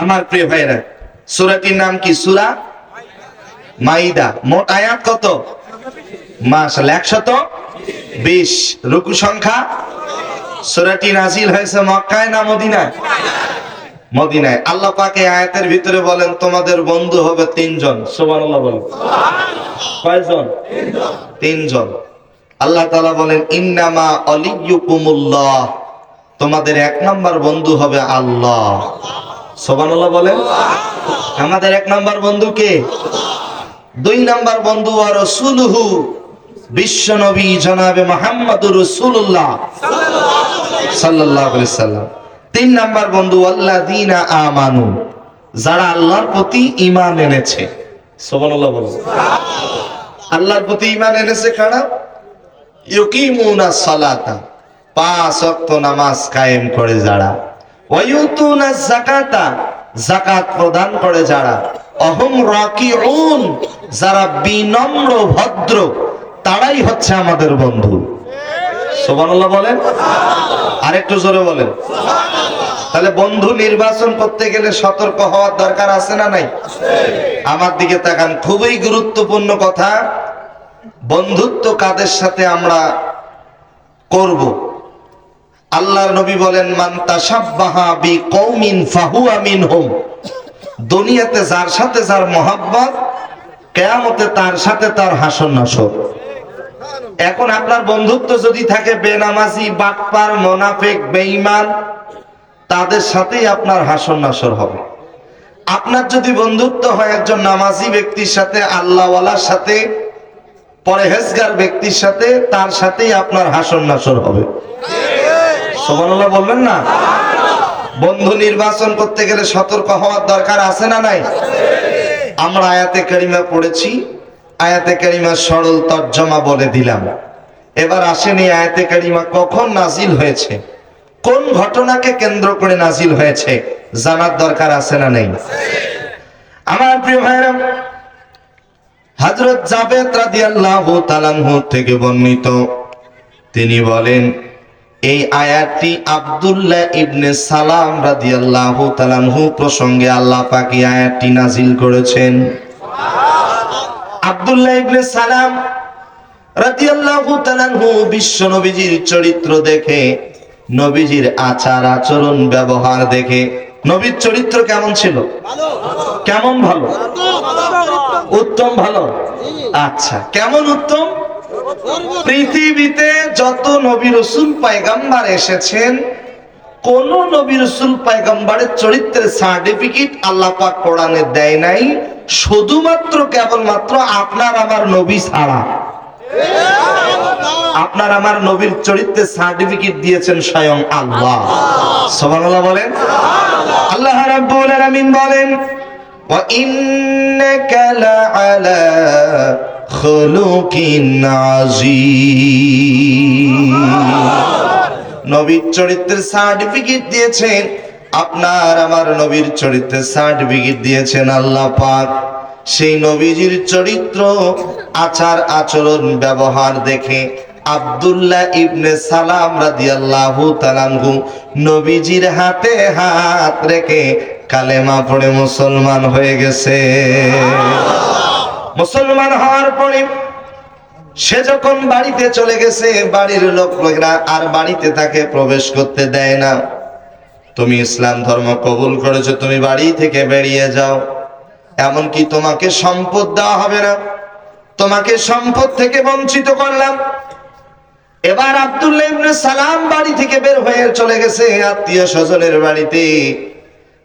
আমার প্রিয় ভাইরা, সূরাটির নাম কি? সূরা মাইদা। মোট আয়াত কত? মাশাআল্লাহ 120। রুকু সংখ্যা? সূরাটি নাজিল হয়েছে মক্কায় না মদিনায়? মদিনায়। আল্লাহ পাক এই আয়াতের ভিতরে বলেন তোমাদের বন্ধু হবে তিনজন। সুবহানাল্লাহ বলেন। কয়জন? তিনজন। আল্লাহ তাআলা বলেন ইন্নামা আলিয়্যুকুমুল্লাহ, তোমাদের এক নাম্বার বন্ধু হবে আল্লাহ। সুবহানাল্লাহ বলেন। আমাদের এক নাম্বার বন্ধু কে? দুই নাম্বার বন্ধু ওয়া রাসূলুহু, বিশ্ব নবী জনাবে মুহাম্মদুর রাসূলুল্লাহ সাল্লাল্লাহু আলাইহি সাল্লাম। তিন নাম্বার বন্ধু আল্লাযীনা আমানু, যারা আল্লাহর প্রতি ঈমান এনেছে। সুবহানাল্লাহ বলেন। আল্লাহর প্রতি ঈমান এনেছে কারা? ইউকিমুনাস সালাতা, পাঁচ ওয়াক্ত নামাজ কায়েম করে যারা, ওয়ায়ুতুনাজ যাকাতা, যাকাত প্রদান করে যারা, অহুম রাকিউন, যারা বিনম্র ভদ্র, তারাই হচ্ছে আমাদের বন্ধু। সুবহানাল্লাহ বলেন। আরেকটু জোরে বলেন। তাহলে বন্ধু নির্বাচন করতে গেলে সতর্ক হওয়ার দরকার আছে না নাই? আমার দিকে তাকান, খুবই গুরুত্বপূর্ণ কথা। বন্ধুত্ব কাদের সাথে আমরা করব? আল্লাহর নবী বলেন মান তাশাব্বাহা বিকৌমিন ফাহুয়া মিনহুম, দুনিয়াতে যার সাথে যার মহব্বত, কিয়ামতে তার সাথে তার হাসর নাসর। এখন আপনার বন্ধুত্ব যদি থাকে বেনামাজি, বাটপার, মুনাফিক, বেঈমান, তাদের সাথেই আপনার হাসর নাসর হবে। আপনার যদি বন্ধুত্ব হয় একজন নামাজি ব্যক্তির সাথে, আল্লাহওয়ালার সাথে, পরহেজগার ব্যক্তির সাথে, তার সাথেই আপনার হাসর নাসর হবে। সুবহানাল্লাহ বলবেন না? বন্ধু নির্বাচন করতে গেলে সতর্ক হওয়ার দরকার আছে না নাই? আমরা আয়াতে কারিমা পড়েছি, আয়াতে কারিমার সরল তর্জমা বলে দিলাম। এবার আসেন এই আয়াতে কারিমা কখন নাজিল হয়েছে, কোন ঘটনাকে কেন্দ্র করে নাজিল হয়েছে, জানার দরকার আছে না নেই? আমার প্রিয় ভাইরা, হযরত জাবের রাদিয়াল্লাহু তাআলা আনহু থেকে বর্ণিত, তিনি বলেন এই আয়াতটি আব্দুল্লাহ ইবনে সালাম রাদিয়াল্লাহু তাআলা আনহু প্রসঙ্গে আল্লাহ পাক এই আয়াতটি নাজিল করেছেন। আব্দুল্লাহ ইবনে সালাম রাদিয়াল্লাহু তাআলা আনহু বিশ্ব নবীজির চরিত্র দেখে, নবীজির আচার আচরণ ব্যবহার দেখে, নবীর চরিত্র কেমন ছিল? কেমন? ভালো, উত্তম। ভালো, আচ্ছা, কেমন উত্তম? পৃথিবীতে যত নবী রাসূল পয়গম্বর এসেছেন, কোন নবী রাসূল পয়গম্বরের চরিত্রের সার্টিফিকেট আল্লাহ পাক কোরআনে দেয় নাই, শুধুমাত্র কেবলমাত্র আপনার আমার নবী ছাড়া। আপনার আমার নবীর চরিত্রের সার্টিফিকেট দিয়েছেন স্বয়ং আল্লাহ। সুবহানাল্লাহ বলেন। আল্লাহ রাব্বুল আলামিন বলেন ওয়া ইন্নাকা লাআলা খুলুকিন আযীম, নবীর চরিত্রের সার্টিফিকেট দিয়েছেন, আপনার আমার নবীর চরিত্রের সার্টিফিকেট দিয়েছেন আল্লাহ পাক। সেই নবীজির চরিত্র, আচার আচরণ ব্যবহার দেখে আব্দুল্লাহ ইবনে সালাম রাদিয়াল্লাহু তাআলা আনহু নবীজির হাতে হাত রেখে কালেমা পড়ে মুসলমান হয়ে গেছে। মুসলমান হওয়ার পরে সে যখন বাড়িতে চলে গেছে, বাড়ির লোকেরা আর বাড়িতে তাকে প্রবেশ করতে দেয় না। তুমি ইসলাম ধর্ম কবুল করেছো, তুমি বাড়ি থেকে বেরিয়ে যাও, এমনকি তোমাকে সম্পদ দেওয়া হবে না, তোমাকে সম্পদ থেকে বঞ্চিত করলাম। এবার আব্দুল্লাহ ইবনে সালাম বাড়ি থেকে বের হয়ে চলে গেছে আত্মীয় স্বজনের বাড়িতে।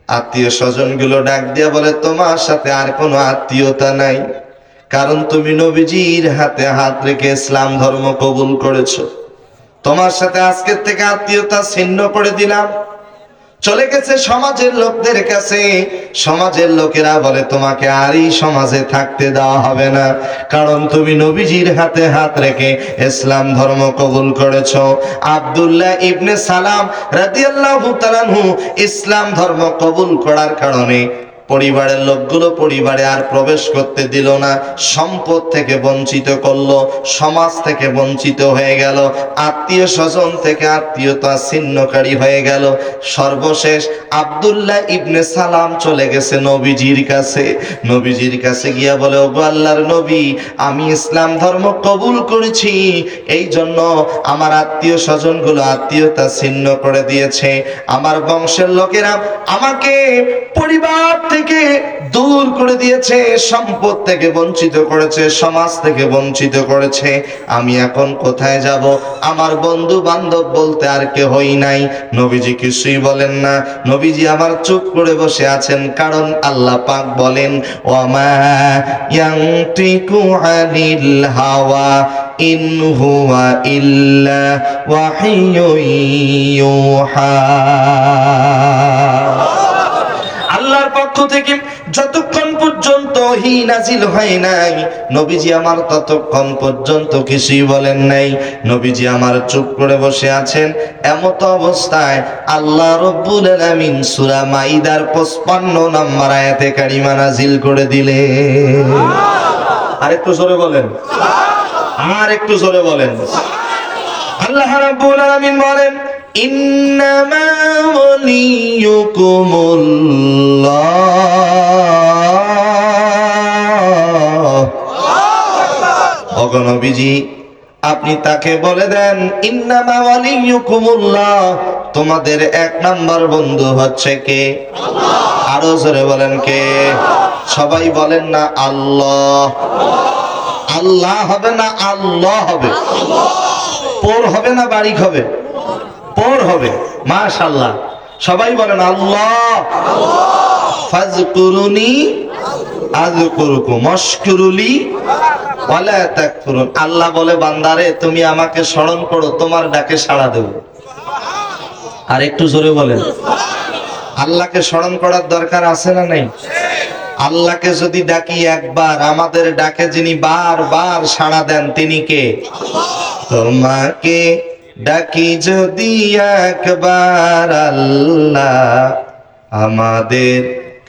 আত্মীয় স্বজন গুলো ডাক দিয়ে বলে তোমার সাথে আর কোনো আত্মীয়তা নাই, কারণ তুমি নবীজির হাতে হাত রেখে ইসলাম ধর্ম কবুল করেছো, তোমার সাথে আজকের থেকে আত্মীয়তা ছিন্ন করে দিলাম। চলে গেছে সমাজের লোকদের কাছে, সমাজের লোকেরা বলে তোমাকে আর এই সমাজে থাকতে দেওয়া হবে না, কারণ তুমি নবীজির হাতে হাত রেখে ইসলাম ধর্ম কবুল করেছো। আব্দুল্লাহ ইবনে সালাম রাদিয়াল্লাহু তাআলা আনহু ইসলাম ধর্ম কবুল করার কারণে পরিবারের লোকগুলো পরিবারে আর প্রবেশ করতে দিল না, সম্পদ থেকে বঞ্চিত করলো, সমাজ থেকে বঞ্চিত হয়ে গেল, আত্মীয় স্বজন থেকে আত্মীয়তা ছিন্নকারী হয়ে গেল। সর্বশেষ আব্দুল্লাহ ইবনে সালাম চলে গেছে নবীজির কাছে। নবীজির কাছে গিয়া বলে, ওগো আল্লাহর নবী, আমি ইসলাম ধর্ম কবুল করেছি, এই জন্য আমার আত্মীয় স্বজনগুলো আত্মীয়তা ছিন্ন করে দিয়েছে, আমার বংশের লোকেরা আমাকে পরিবার থেকে দূর করে দিয়েছে, সম্পদ থেকে বঞ্চিত করেছে, সমাজ থেকে বঞ্চিত করেছে, আমি এখন কোথায় যাব? আমার বন্ধু বান্ধব বলতে আর কেউই নাই। নবীজি কিছুই বলেন না, নবীজি আমার চুপ করে বসে আছেন, কারণ আল্লাহ পাক বলেন, ওয়ামা ইয়ানতিকু আনিল হাওয়া ইন হুয়া ইল্লা ওয়াহিয়ুন ইউহা। আল্লাহর পক্ষ থেকে যতক্ষণ পর্যন্ত ওহী নাজিল হয় নাই, নবীজি আমার ততক্ষণ পর্যন্ত কিছুই বলেন নাই। নবীজি আমার চুপ করে বসে আছেন। এমত অবস্থায় আল্লাহ রাব্বুল আলামিন সূরা মাইদার 55 নম্বর আয়াতে কারিমা নাজিল করে দিলেন। আরেকটু জোরে বলেন, আর একটু জোরে বলেন। আল্লাহ রাব্বুল আলামিন বলেন, ইন্নামা ওয়ালিয়ুকুমুল্লাহ। ওগো নবীজি, আপনি তাকে বলে দেন, ইন্নামা ওয়ালিয়ুকুমুল্লাহ, তোমাদের এক নাম্বার বন্ধু হচ্ছে কে? আরো জোরে বলেন, কে? সবাই বলেন না আল্লাহ। আল্লাহ হবে না আল্লাহ হবে? পোর হবে না বাড়ি হবে? পোর হবে। মাশাআল্লাহ, সবাই বলেন আল্লাহ। ফাজকুরুনি আযকুরুকুম ওয়াশকুরুলি ওয়ালা তাকফুরুন। আল্লাহ বলে, বান্দারে তুমি আমাকে স্মরণ করো, তোমার ডাকে সাড়া দেব। আর একটু জোরে বলেন। আল্লাহকে স্মরণ করার দরকার আছে না নাই? আল্লাহকে যদি ডাকি একবার, আমাদের ডাকে যিনি বারবার সাড়া দেন তিনি কে? তোমাকে ডাকি যদি একবার আল্লাহ, আমাদের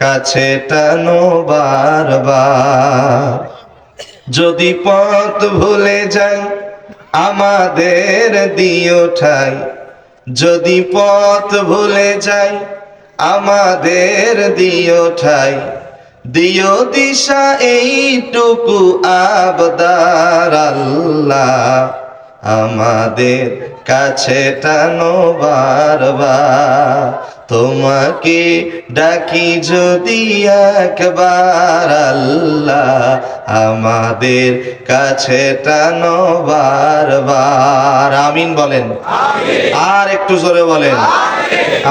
কাছে টানো বারবার। যদি পথ ভুলে যাই আমাদের দিও ঠাই, যদি পথ ভুলে যাই আমাদের দিও ঠাই, দিও দিশা এইটুকু আবদার আল্লাহ, আমাদের কাছে টানো বারবার। তোমাকে ডাকি যদি একবার আল্লাহ, আমাদের কাছে টানো বারবার। আমিন বলেন। আর একটু জোরে বলেন।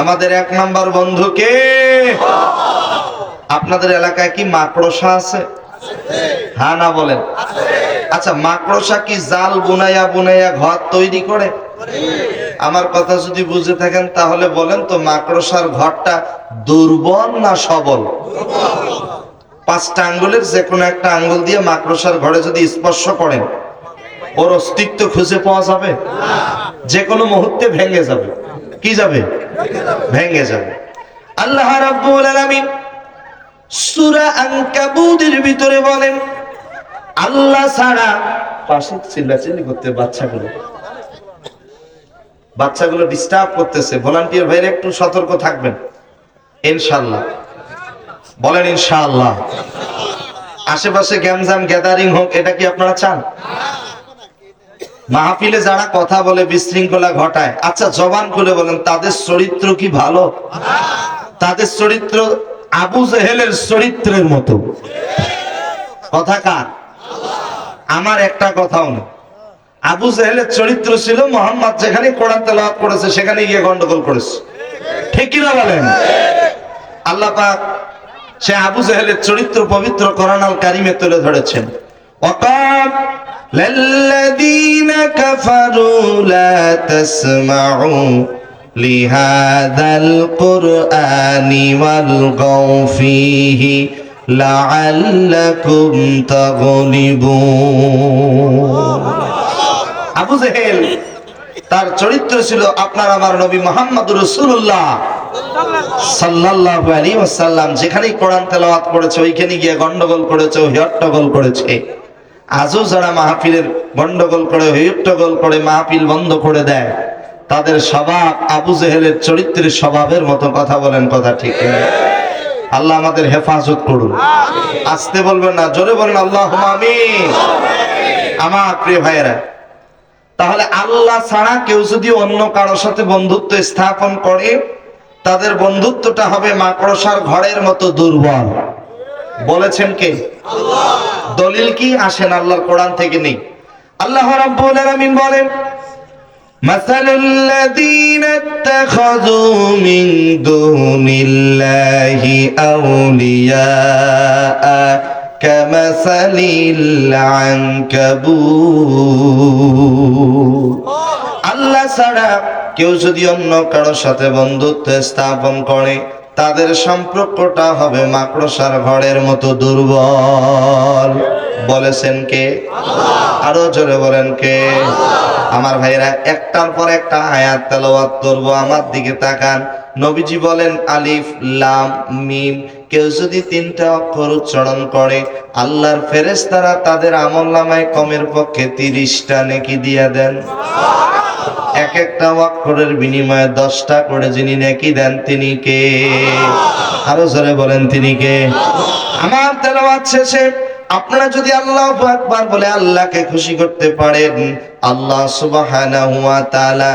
আমাদের এক নাম্বার বন্ধু কে? আপনাদের এলাকায় কি মাকড়সা আছে? হ্যাঁ না বলেন। আচ্ছা, মাকড়সা কি জাল বুনাইয়া বুনাইয়া ঘর তৈরি করে? আমার কথা যদি বুঝে থাকেন তাহলে বলেন তো, মাকড়সার ঘরটা দুর্বল না সবল? 5টা আঙ্গুলের যে কোনো একটা আঙ্গুল দিয়ে মাকড়সার ঘরে যদি স্পর্শ করেন, ওর অস্তিত্ব খুঁজে পাওয়া যাবে? যে কোনো মুহূর্তে ভেঙে যাবে। কি যাবে? ভেঙে যাবে। আল্লাহ রাব্বুল আলামিন সূরা আনকাবুতের ভিতরে বলেন, আল্লাহ ছাড়া, পাশে চিল্লাচিল্লি করতে বাচ্চাগুলো ডিস্টার্ব করতেছে, ভলান্টিয়ার ভাইরা একটু সতর্ক থাকবেন ইনশাআল্লাহ। বলেন ইনশাআল্লাহ। আশেপাশে গ্যামজাম গ্যাদারিং হোক, এটা কি আপনারা চান? মাহফিলে যারা কথা বলে বিশৃঙ্খলা ঘটায়, আচ্ছা জবান খুলে বলেন, তাদের চরিত্র কি ভালো? তাদের চরিত্র আবু জেহেলের চরিত্রের মতো। কথা কার? আমার একটা কথাও না। আবু জেহেলের চরিত্র ছিল, মোহাম্মদ যেখানে কোরআন তেলাওয়াত করেছে সেখানে গিয়ে গন্ডগোল করেছে। ঠিক কিনা বলেন? আল্লাহ পাক সে আবু জেহেলের চরিত্র পবিত্র কোরআন আল কারিমে তুলে ধরেছেন। ওয়াকাল লাল্লাযীনা কাফারু লা তাসমাউ লিহাযাল কুরআনি ওয়ালগাউ ফীহি লাআল্লাকুম তাগলিবুন। আবু জেহেল তার চরিত্র ছিল আপনার আমার নবী মুহাম্মদ রাসূলুল্লাহ সাল্লাল্লাহু আলাইহি ওয়াসাল্লাম যেখানেই কোরআন তেলাওয়াত করেছে ওইখানে গিয়ে গন্ডগোল করেছে, হট্টগোল করেছে। আজও যারা মাহফিলের গন্ডগোল করে, হট্টগোল করে, মাহফিল বন্ধ করে দেয়, তাদের স্বভাব আবু জেহেলের চরিত্রের স্বভাবের মতো। কথা বলেন, কথা ঠিক কিনা? আল্লাহ আমাদের হেফাজত করুন। আসতে বলবেন না, জোরে বলেন আল্লাহুম্মা আমিন। আমার প্রিয় ভাইয়েরা, তাহলে আল্লাহ ছাড়া কেউ যদি অন্য কারোর সাথে বন্ধুত্ব স্থাপন করে, তাদের বন্ধুত্বটা হবে মাকড়সার ঘরের মতো দুর্বল। বলেছেন কে? আল্লাহ। দলিল কি? আসেন আল্লাহর কোরআন থেকে নেই। আল্লাহ রাব্বুল আলামিন বলেন, মাসালুল্লাযীনা ইত্তাখাযু মিন দুনিল্লাহি আউলিয়া কামাসালিল আনকাবুত। আল্লাহ ছাড়া কেউ যদি অন্য কারোর সাথে বন্ধুত্ব স্থাপন করে, তাদের সম্পর্কটা হবে মাকড়সার ঘরের মতো দুর্বল। বলেছেন কে? আল্লাহ। আরো জোরে বলেন কে? আল্লাহ। আমার ভাইরা, একটার পর একটা আয়াত তেলাওয়াত করব, আমার দিকে তাকান। নবীজি বলেন আলিফ লাম মিম, কেউ যদি তিনটা অক্ষর উচ্চারণ করে, আল্লাহর ফেরেশতারা তাদের আমলনামায় কমের পক্ষে 30টা নেকি দিয়ে দেন। এক একটা অক্ষরের বিনিময়ে 10টা করে যিনি নেকি দেন, তিনি কে? আরো জোরে বলেন, তিনি কে? আমার তেলাওয়াত শেষে আপনারা যদি আল্লাহু আকবার বলে আল্লাহকে খুশি করতে পারেন, আল্লাহ সুবহানাহু ওয়া তাআলা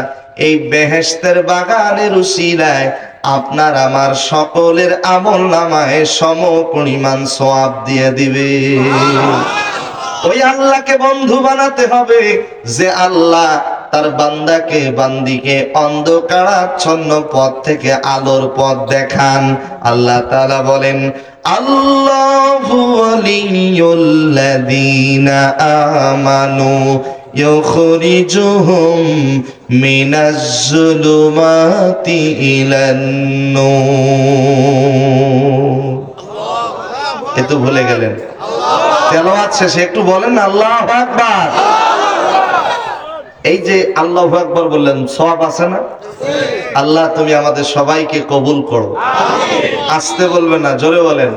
এই বেহেশতের বাগানের উসিলায় আপনার আমার সকলের আমলনামায় সমপরিমাণ সওয়াব দিয়ে দিবে। ওই আল্লাহকে বন্ধু বানাতে হবে যে আল্লাহ তার বান্দাকে বান্দিকে অন্ধকারাচ্ছন্ন পথ থেকে আলোর পথ দেখান। আল্লাহ তাআলা বলেন, আল্লাহু ওয়ালিয়ুল্লাযীনা আমানু ইউখরিজুহুম মিনাজ-জুলুমাতি ইলান-নূর। এ তো ভুলে গেলেন। তেলাওয়াত শেষে একটু বলেন না আল্লাহু আকবার। এই যে আল্লাহু আকবার বললেন, সওয়াব আছে না? আল্লাহ তুমি আমাদের সবাইকে কবুল করো। আসতে বলবেন না, জোরে বলেন।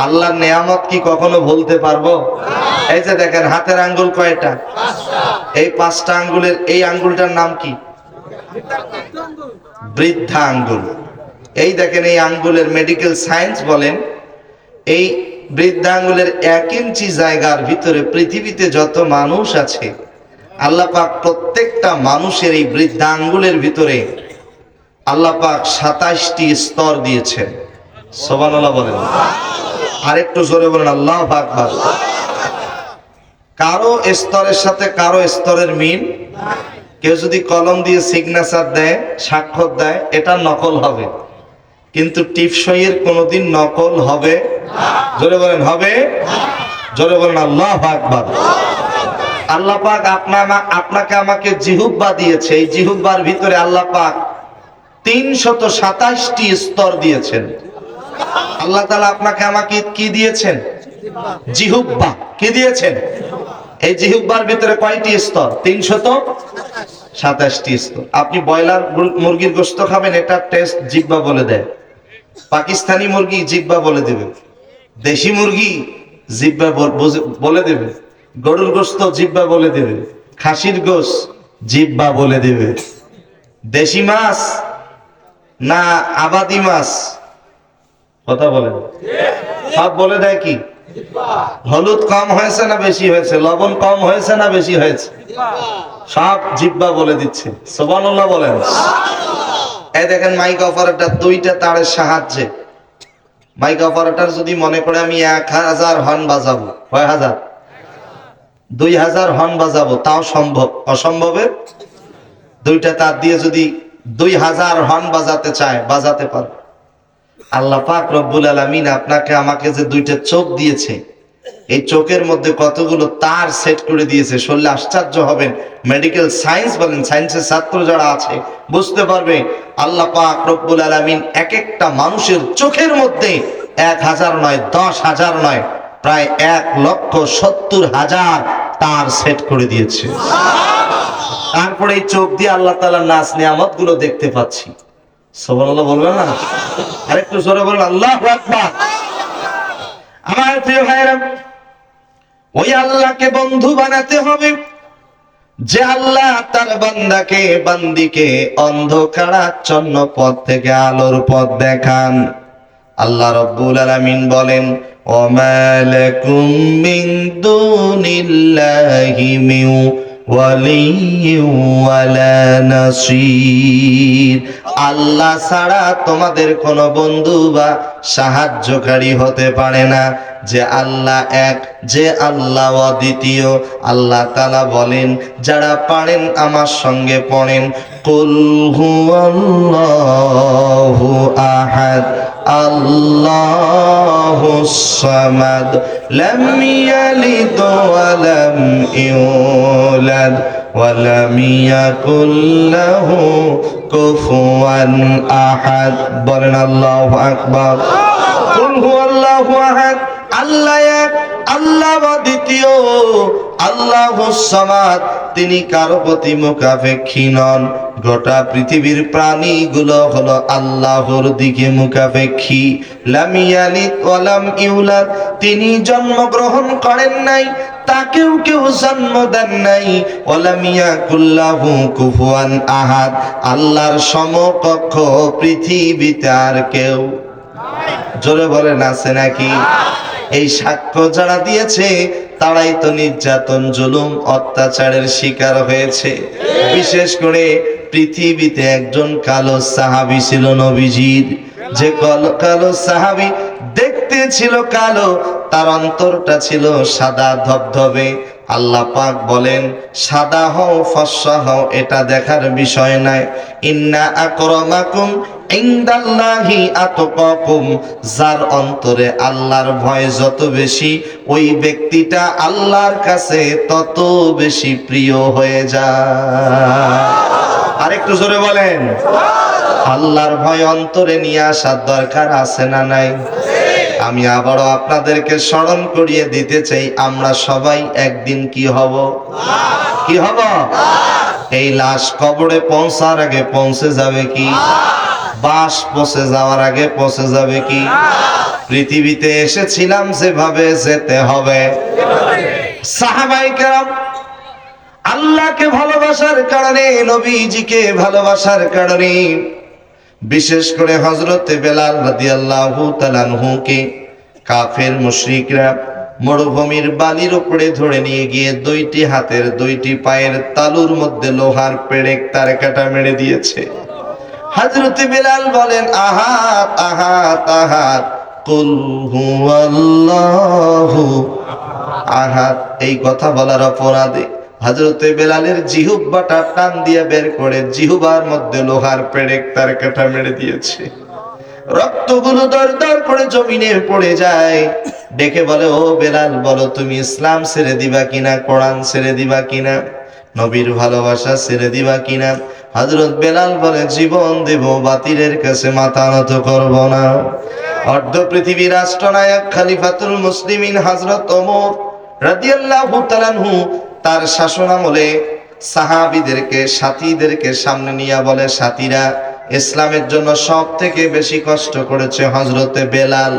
আল্লাহর নেয়ামত কি কখনো ভুলতে পারবো? এই যে দেখেন হাতের আঙ্গুল কয়টা? এই 5টা আঙ্গুলের এই আঙ্গুলটার নাম কি? বৃদ্ধা আঙ্গুল। এই দেখেন এই আঙ্গুলের মেডিকেল সায়েন্স বলেন, এই বৃদ্ধা আঙ্গুলের 1 ইঞ্চি জায়গার ভিতরে পৃথিবীতে যত মানুষ আছে, আল্লাহ পাক প্রত্যেকটা মানুষের এই বৃদ্ধা আঙ্গুলের ভিতরে আল্লাহ পাক 27টি স্তর দিয়েছেন। সুবহানাল্লাহ বলেন। আরেকটু জোরে বলেন আল্লাহু আকবার। কারো স্তরের সাথে কারো স্তরের মিল। কেউ যদি কলম দিয়ে সিগনেচার দেয়, স্বাক্ষর দেয়, এটা নকল হবে, কিন্তু টিপসইয়ের কোনোদিন নকল হবে না। জোরে বলেন হবে। জোরে বলেন আল্লাহু আকবার। আল্লাহ পাক আপনাকে আমাকে জিহ্বা দিয়েছে। এই জিহ্বার ভিতরে আল্লাহ পাক 327টি স্তর দিয়েছেন। আল্লাহ তাআলা আপনাকে আমাকে কি দিয়েছেন? জিহ্বা। কি দিয়েছেন? এই জিহ্বার ভিতরে কয়টি স্তর? 327টি স্তর। আপনি ব্রয়লার মুরগির গোশত খাবেন, এটা টেস্ট জিহ্বা বলে দেয়। পাকিস্তানি মুরগি জিহ্বা বলে দেবে, দেশি মুরগি জিহ্বা বলে দেবে, গরুর গোশত জিহ্বা বলে দেবে, খাসির গোশত জিহ্বা বলে দেবে। দেশি মাছ না আবাদি মাছ? কথা বলেন। সব বলে দেয় কি? হলুদ কম হয়েছে না বেশি হয়েছে, লবণ কম হয়েছে না বেশি হয়েছে, সব জিহ্বা বলে দিচ্ছে। সুবহানাল্লাহ বলেন। এই দেখেন মাইক অপারেটর 2টা তারের সাহায্যে, মাইক অপারেটর যদি মনে করে আমি 1000 হর্ন বাজাবো, কয় হাজার? 2000 হর্ন বাজাবো, তাও সম্ভব। অসম্ভবে 2টা তার দিয়ে যদি 2000 হর্ন বাজাতে চায়, বাজাতে পারে। আল্লাহ পাক রব্বুল আলামিন আপনাকে আমাকে যে 2টা চোখ দিয়েছে, এই চোখের মধ্যে কতগুলো তার সেট করে দিয়েছে, শুনলে আশ্চর্য হবেন। মেডিকেল সায়েন্স বলেন, সায়েন্সের ছাত্র যারা আছে বুঝতে পারবে। আল্লাহ পাক রব্বুল আলামিন এক একটা মানুষের চোখের মধ্যে 1000 নয়, 10,000 নয়, প্রায় 1,70,000 তার সেট করে দিয়েছে। তারপরে এই চোখ দিয়ে আল্লাহ তাআলার নাজ নিয়ামত গুলো দেখতে পাচ্ছি। সুবহানাল্লাহ বলবেন না? আরেকটু জোরে বলুন আল্লাহু আকবার। আমার প্রিয় ভাইরা, ওই আল্লাহকে বন্ধু বানাতে হবে যে আল্লাহ তার বান্দাকে বান্দিকে অন্ধকারাচ্ছন্ন পথ থেকে আলোর পথ দেখান। আল্লাহ রাব্বুল আলামিন বলেন, ওমা লাকুম মিন দুনিল্লাহি মিন ওয়ালিয়্যিন ওয়ালা নাসীর। আল্লাহ ছাড়া তোমাদের কোনো বন্ধু বা সাহায্যকারী হতে পারে না। যে আল্লাহ এক, যে আল্লাহ অদ্বিতীয়। আল্লাহ তাআলা বলেন, যারা পারেন আমার সঙ্গে পড়েন, কুল হুয়াল্লাহু আহাদ আল্লাহুস সামাদ লাম ইয়ালিদ ওয়া লাম ইউলাদ ওয়া লাম ইয়াকুল লাহু কুফুয়ান আহাদ। বলেন আল্লাহু আকবার। কুল হুয়াল্লাহু আহাদ, আল্লাহ এক, আল্লাহ অদ্বিতীয়, আল্লাহুস সামাদ, তিনি কারো প্রতি মুখাপেক্ষী নন। গোটা পৃথিবীর প্রাণীগুলো হলো আল্লাহর দিকে মুখাপেক্ষী। লাম ইয়ালিদ ওয়া লাম ইউলাদ, তিনি জন্মগ্রহণ করেন নাই, তাকেও কেউ জন্ম দেন নাই। ওয়া লাম ইয়াকুল লাহু কুফুয়ান আহাদ, আল্লাহর সমকক্ষ পৃথিবীতে আর কেউ। জোরে বলেন আছে নাকি? এই সাক্ষ্য যারা দিয়েছে তারাই তো নির্যাতন, জুলুম, অত্যাচারের শিকার হয়েছে। বিশেষ করে পৃথিবীতে একজন কালো সাহাবী ছিল নবীজির, যে কালো সাহাবী দেখতে ছিল কালো, তার অন্তরটা ছিল সাদা ধবধবে। আল্লাহ পাক বলেন, সাদা হও ফর্সা হও এটা দেখার বিষয় নয়। ইন্না আকরামাকুম ইনদাল্লাহি আতকাকুম, যার অন্তরে আল্লাহর ভয় যত বেশি, ওই ব্যক্তিটা আল্লাহর কাছে তত বেশি প্রিয় হয়ে যায়। আরেকটু জোরে বলেন। আল্লাহর ভয় অন্তরে নিয়ে আসার দরকার আছে না নাই? আমি আবারও আপনাদেরকে স্মরণ করিয়ে দিতে চাই, আমরা সবাই একদিন কি হব? কি হব? এই লাশ কবরে পৌঁছার আগে পৌঁছে যাবে কি? বাস পচে যাওয়ার আগে পচে যাবে কি? পৃথিবীতে এসেছিলাম যেভাবে যেতে হবে। সাহাবায়ে কেরাম আল্লাহকে ভালোবাসার কারণে, নবীজিকে ভালোবাসার কারণে, বিশেষ করে হযরতে বেলাল রাদিয়াল্লাহু তাআলা আনহুকে কাফের মুশরিকরা মরুভূমির বালির উপরে ধরে নিয়ে গিয়ে দুইটি হাতের দুইটি পায়ের তালুর মধ্যে লোহার পেরেক তার কাটা মেরে দিয়েছে। হযরতে বেলাল বলেন, আহাত আহাত আহাত, কুল হুয়াল্লাহু আহাদ। এই কথা বলার অপরাধে হযরতে বেলালের জিহ্বাটা টান দিয়ে বের করে জিহ্বার মধ্যে লোহার পেরেক তার কাটা মেরে দিয়েছে। রক্তগুলো দরদর করে জমিনে পড়ে যায়। ডেকে বলে, ও বেলাল, বলো তুমি ইসলাম ছেড়ে দিবা কিনা, কোরআন ছেড়ে দিবা কিনা, নবীর ভালোবাসা ছেড়ে দিবা কিনা? হযরত বেলাল বলে, জীবন দেব, বাতিলের কাছে মাথা নত করব না। অর্ধ পৃথিবীর রাষ্ট্রনায়ক খলিফাতুল মুসলিমিন হযরত ওমর রাদিয়াল্লাহু তাআলা আনহু তার শাসনামলে সাহাবীদেরকে, সাথীদেরকে সামনে নিয়ে বলে, সাথীরা, ইসলামের জন্য সব থেকে বেশি কষ্ট করেছে হযরতে বেলাল।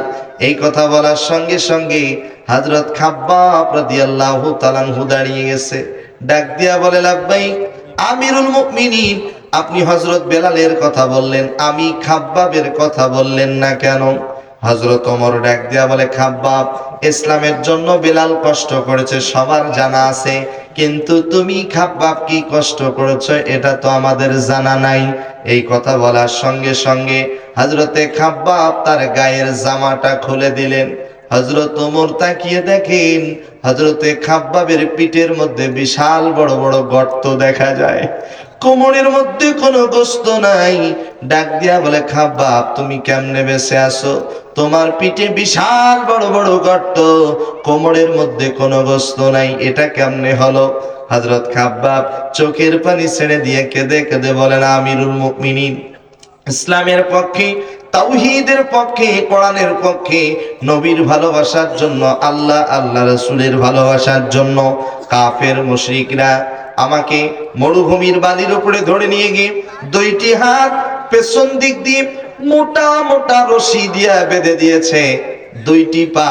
এই কথা বলার সঙ্গে সঙ্গে হযরত খাব্বাব রাদিয়াল্লাহু তাআলা আনহু দাঁড়িয়ে গেছে। ডাক দিয়া বলে, লাব্বাইক আমিরুল মুমিনিন, আপনি হযরত বেলালের কথা বললেন, আমি খাব্বাবের কথা বললেন না কেন? হযরত ওমর ডাক দিয়া বলে, খাব্বাব, ইসলামের জন্য বেলাল কষ্ট করেছে সবার জানা আছে, কিন্তু তুমি খাব্বাব কি কষ্ট করেছো এটা তো আমাদের জানা নাই। এই কথা বলার সঙ্গে সঙ্গে হযরতে খাব্বাব তার গায়ের জামাটা খুলে দিলেন। হযরত ওমর তাকিয়ে দেখেন হযরতে খাব্বাবের পিঠের মধ্যে বিশাল বড় বড় গর্ত দেখা যায়, কোমরের মধ্যে কোনো গোশত নাই। ডাক দিয়া বলে, খাব্বাব, তুমি কেমনে বেঁচে আছো? তোমার পিঠে বিশাল বড় বড় গর্ত, কোমরের মধ্যে কোনো গোশত নাই, এটা কেমনে হলো? হযরত খাব্বাব চোখের পানি ছেড়ে দিয়ে কেঁদে কেঁদে বলেন, আমিরুল মুমিনিন, ইসলামের পক্ষে, তাওহীদের পক্ষে, কোরআনের পক্ষে, নবীর ভালোবাসার জন্য, আল্লাহ আল্লাহ রাসূলের ভালোবাসার জন্য কাফের মুশরিকরা আমাকে মরুভূমির বালির উপরে ধরে নিয়ে গিয়ে দুইটি হাত পেছন দিক দিয়ে মোটা মোটা রশি দিয়ে বেঁধে দিয়েছে, দুইটি পা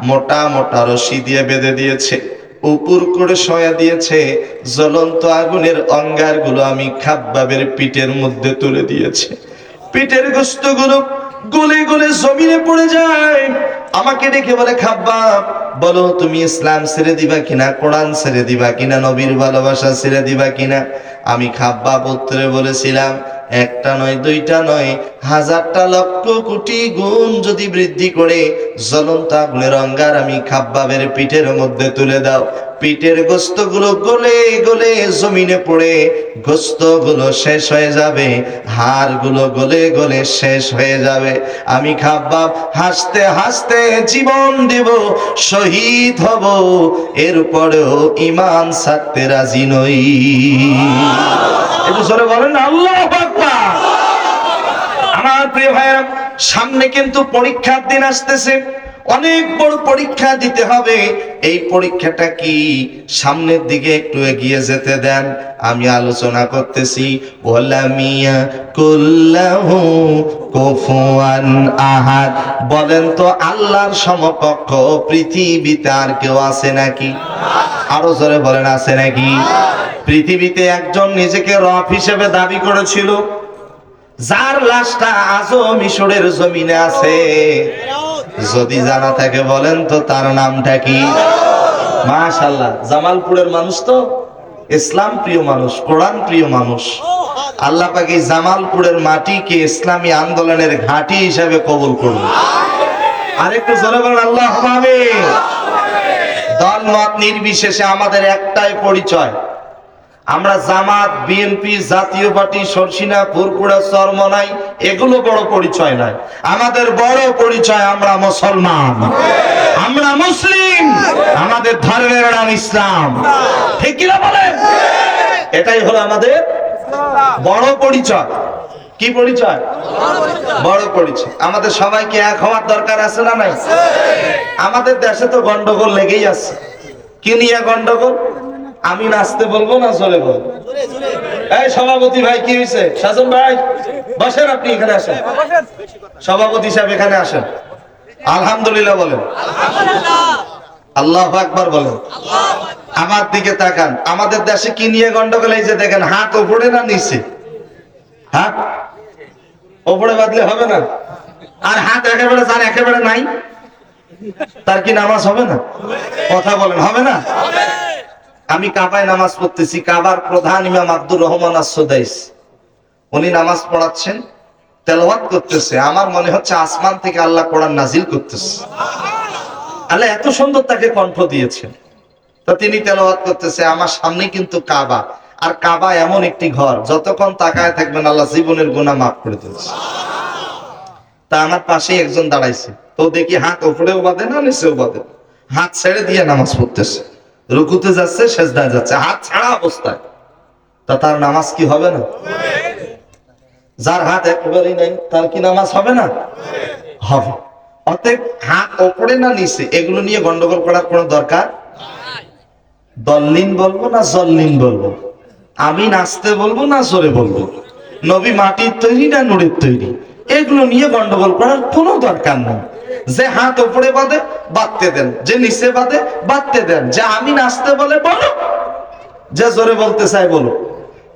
মোটা মোটা রশি দিয়ে বেঁধে দিয়েছে, উপর করে শোয়া দিয়েছে। জ্বলন্ত আগুনের অঙ্গারগুলো আমি খাব্বাবের পিঠের মধ্যে তুলে দিয়েছে। পিঠের গোশতগুলো গলে গলে জমিনে পড়ে যায়। আমাকে ডেকে বলে, খাব্বাব বলো তুমি ইসলাম ছেড়ে দিবা কিনা, কোরআন ছেড়ে দিবা কিনা, নবীর ভালোবাসা ছেড়ে দিবা কিনা? আমি খাব্বাব উত্তরে বলেছিলাম, একটা নয়, দুইটা নয়, হাজারটা লক্ষ কোটি গুণ যদি বৃদ্ধি করে জ্বলন্ত আগুনের অঙ্গার আমি খাব্বাবের পিঠের মধ্যে তুলে দাও, পিঠের গোশতগুলো গলে গলে জমিনে পড়ে গোশতগুলো শেষ হয়ে যাবে, হাড়গুলো গলে গলে শেষ হয়ে যাবে। আমি খাব্বাব হাসতে হাসতে জীবন দেব, শহীদ হব, এরপরেও ঈমান ছাড়তে রাজি নই। একটু জোরে বলেন আল্লাহু আকবার। আমার প্রিয় ভাইরা, সামনে কিন্তু পরীক্ষার দিন আসতেছে, অনেক বড় পরীক্ষা দিতে হবে। এই পরীক্ষাটা কি? সামনের দিকে একটু এগিয়ে যেতে দেন, আমি আলোচনা করতেছি। ওয়ালামিয়া কুল্লাহু কুফুয়ান আহাদ। বলেন তো আল্লাহর সমকক্ষ পৃথিবীতে আর কেউ আছে নাকি? আরো জোরে বলেন, আছে নাকি? পৃথিবীতে একজন নিজেকে রব হিসেবে দাবি করেছিল, যার লাশটা আজও মিশরের জমিনে আছে। যদি জানা থাকে বলেন তো তার নামটা কি? মাশাআল্লাহ, জামালপুরের মানুষ তো ইসলাম প্রিয় মানুষ, কোরআন প্রিয় মানুষ। আল্লাহ পাক এই জামালপুরের মাটিকে ইসলামী আন্দোলনের ঘাঁটি হিসেবে কবুল করুন। আরেকটু জোরে বলেন আল্লাহুম্মা আমিন। দল মত নির্বিশেষে আমাদের একটাই পরিচয়, আমরা জামাত, বিএনপি, জাতীয় পার্টি, সরসিনা, ফুরপুরা, চরমনাই, এগুলো বড় পরিচয় নয়। আমাদের বড় পরিচয় আমরা মুসলমান, আমরা মুসলিম, আমাদের ধর্মের নাম ইসলাম। ঠিক কিনা বলেন? এটাই হলো আমাদের বড় পরিচয়। কি পরিচয়? বড় পরিচয়। আমাদের সবাইকে এক হওয়ার দরকার আছে না নাই? আমাদের দেশে তো গন্ডগোল লেগেই আছে। কি নিয়ে গন্ডগোল? আমি নাচতে বলবো না জোরে বলবো? এই সভাপতি ভাই, কি হয়েছে? শাসন ভাই বসেন, আপনি এখানে আসেন। সভাপতি সাহেব এখানে আসেন। আলহামদুলিল্লাহ বলেন, আল্লাহু আকবার বলেন। আমার দিকে তাকান। আমাদের দেশে কি নিয়ে গন্ডগোল? এই যে দেখেন, হাত উপরে না নিচে? হাত উপরে বাঁধলে হবে না, আর হাত একেবারে যার একেবারে নাই তার কি নামাজ হবে না? কথা বলেন, হবে না? আমি কাবায় নামাজ পড়তেছি, কাবার প্রধান ইমাম আব্দুর রহমান আস-সুদাইস, উনি নামাজ পড়াচ্ছেন, তেলাওয়াত করতেছে। আমার মনে হচ্ছে আসমান থেকে আল্লাহ কোরআন নাজিল করতেছে। আল্লাহ এত সুন্দর তাকে কণ্ঠ দিয়েছেন। তো তিনি তেলাওয়াত করতেছে, আমার সামনে কিন্তু কাবা, আর কাবা এমন একটি ঘর, যতক্ষণ তাকায় থাকবেন আল্লাহ জীবনের গুনাহ মাফ করে দিচ্ছে। তা আমার পাশে একজন দাঁড়াইছে, তো দেখি হাত উপরেও বাঁধে না নিচেও বাঁধে, হাত ছেড়ে দিয়ে নামাজ পড়তেছে, রুকুতে যাচ্ছে, সেজদায় যাচ্ছে, হাত ছাড়া অবস্থায়। তা তার নামাজ কি হবে না? যার হাত একেবারেই নাই তার কি নামাজ হবে না? হবে। অতএব হাত ওপরে না নিচে এগুলো নিয়ে গন্ডগোল করার কোনো দরকার। দল্লিন বলবো না জল্লিন বলবো? আমি নাচতে বলবো না জোরে বলবো? নবী মাটির তৈরি না নুড়ের তৈরি? এগুলো নিয়ে গন্ডগোল করার কোনো দরকার নেই। যে হাত উপরে বাঁধে বাঁধতে দেন, যে নিচে বাঁধে বাঁধতে দেন, যে আমি নাচতে বলে বলো, যে জোরে বলতে চাই বলো।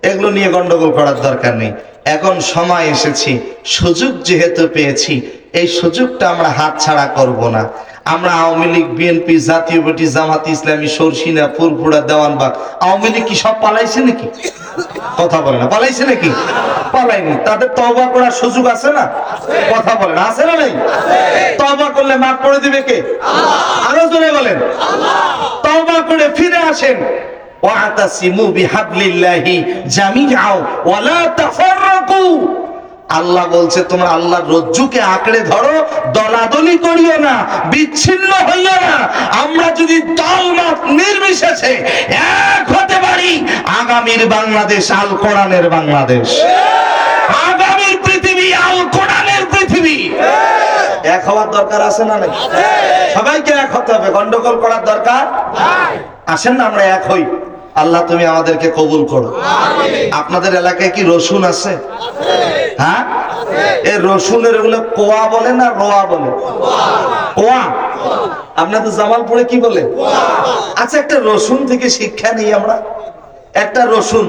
এগুলো নিয়ে গন্ডগোল করার দরকার নেই। এখন সময় এসেছি, সুযোগ যেহেতু পেয়েছি, এই সুযোগটা আমরা হাতছাড়া করব না। আমরা আওয়ামী লীগ, বিএনপি, জাতীয় পার্টি, জামাত ইসলামী, সরসিনা, ফুরফুরা, দেওয়ানবাগ, আওয়ামী লীগ কি সব পালাইছে নাকি? কথা বলে না, পালাইছে নাকি? পালাইনি। তাদের তওবা করার সুযোগ আছে না? কথা বলেন, আছে না নাই? তওবা করলে মাফ করে দিবে কে? আরো জোরে বলেন, তওবা করে ফিরে আসেন। ওয়াতাসিমু বিহাবলিল্লাহি জামিআ ওয়া লা তাফাররাকু। আল্লাহ বলছে তোমরা আল্লাহর রজ্জুকে আঁকড়ে ধরো, দলাদলি করিও না, বিচ্ছিন্ন হইও না। আমরা যদি দলমত নির্বিশেষে এক হতে পারি, আগামীর বাংলাদেশ আল কোরআনের বাংলাদেশ, আগামীর পৃথিবী আল কোরআনের পৃথিবী। এক হওয়ার দরকার আছে না নাই? সবাইকে এক হতে হবে, গন্ডগোল করার দরকার নাই। আসেন না আমরা এক হই। আল্লাহ তুমি আমাদেরকে কবুল করো। আপনাদের এলাকায় কি রসুন আছে? হ্যাঁ, এই রসুনের ওগুলো কোয়া বলে না রোয়া বলে? কোয়া। আপনার তো জামালপুরে কি বলে? আচ্ছা, একটা রসুন থেকে শিক্ষা নেই আমরা। একটা রসুন,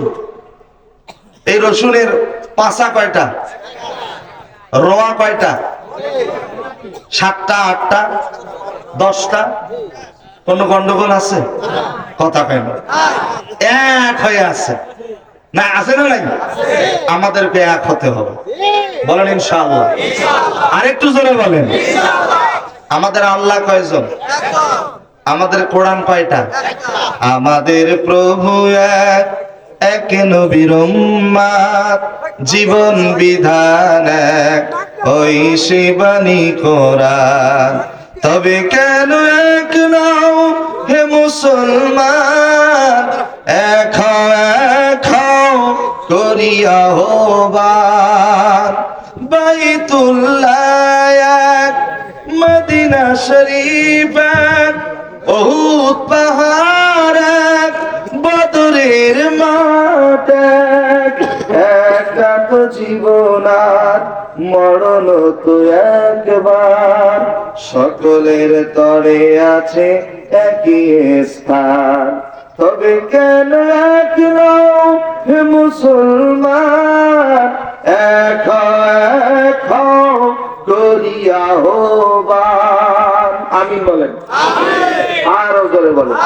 এই রসুনের পাশা কয়টা, রোয়া কয়টা? 7টা, 8টা, 10টা? কোন গন্ডগোল আছে? কথা কয় না, এক হয়ে আছে না? আছে না নাই? আমাদেরকে এক হতে হবে, বলেন ইনশাআল্লাহ। আরেকটু জোরে বলেন। আমাদের আল্লাহ কয়জন? আমাদের কোরআন কয়টা? আমাদের প্রভু এক, এক নবীর উম্মত, জীবন বিধান এক, ওই শিবানী কোরআন। তবে কেন এক নাও হে মুসলমান, এক হও, এক হও করিয়া আহ্বান। বাইতুল্লাহ এক, মদিনা শরীফ এক, উহুদ পাহাড় এক, বদরের মাঠ এক। একটা তো জীবন আর মরণ তো একবার, সকলের তরে আছে একই স্থান। তবে কেন এক নও হে মুসলমান, এক হও করিয়া আহ্বান। আমিন বলেন, আরো জোরে বলেন।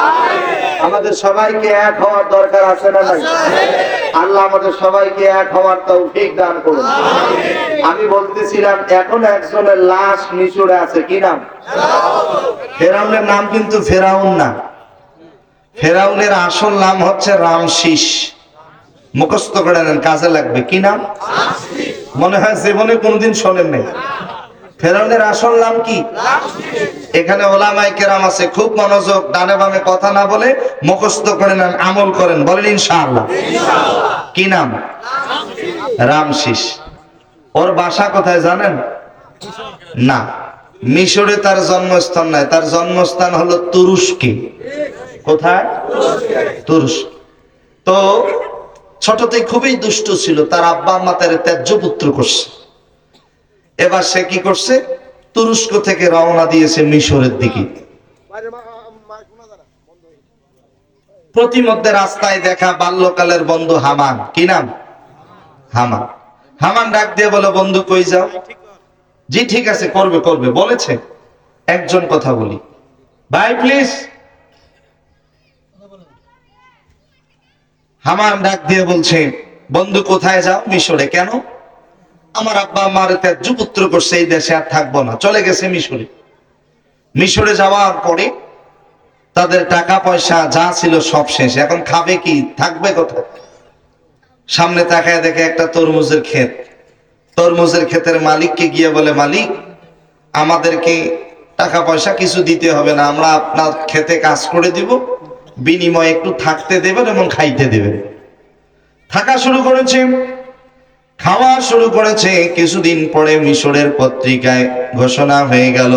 আমাদের সবাইকে এক হওয়ার দরকার আছে না নাই? আল্লাহ আমাদের সবাইকে এক হওয়ার তৌফিক দান করুন। আমি বলতেছিলাম, এখন একজনের লাশ মিশরে আছে, কি নাম? ফেরাউনের নাম কিন্তু ফেরাউন না, ফেরাউনের আসল নাম হচ্ছে রামশিস। মুখস্থ করে নেন, কাজে লাগবে। কি নাম? মনে হয় জীবনে কোনদিন শোনেন নাই। ফেরাউনের আসল নাম কি? এখানে ওলামায়ে কেরাম আছে, খুব মনোযোগ, ডানে বামে কথা না বলে মুখস্থ করে নেন, আমল করেন, বলেন ইনশাআল্লাহ। কি নাম? রামশিস। ওর বাসা কোথায় জানেন? না, মিশরে তার জন্মস্থান নাই, তার জন্মস্থান হলো তুরস্কে। কোথায়? তুরস্ক। তো ছোটতেই খুবই দুষ্ট ছিল, তার আব্বা আম্মা তার ত্যায্য পুত্র করছে। এবার সে কি করছে? তুরস্ক থেকে রওনা দিয়েছে মিশরের দিকে। প্রতিমধ্যে রাস্তায় দেখা বাল্যকালের বন্ধু হামান। কি নাম? হামান। হামান ডাক দিয়ে বলে, বন্ধু কই যাও? জি ঠিক আছে, করবে করবে বলেছে। একজন কথা বলি, ভাই প্লিজ। হামান ডাক দিয়ে বলছে, বন্ধু কোথায় যাও? মিশরে। কেন? আমার আব্বা আমার ত্যায্য পুত্র করছে, এই দেশে আর থাকবো না, চলে গেছে মিশরে। মিশরে যাওয়ার পরে তাদের টাকা পয়সা যা ছিল সব শেষ, এখন খাবে কি, থাকবে কোথায়? সামনে তাকায় দেখে একটা তরমুজের ক্ষেত। তরমুজের ক্ষেতের মালিককে গিয়ে বলে, মালিক আমাদেরকে টাকা পয়সা কিছু দিতে হবে না, আমরা আপনার ক্ষেতে কাজ করে দিব, বিনিময়ে একটু থাকতে দেবেন এবং খাইতে দেবেন। থাকা শুরু করেছে, খাওয়া শুরু করেছে। কিছুদিন পরে মিশরের পত্রিকায় ঘোষণা হয়ে গেল,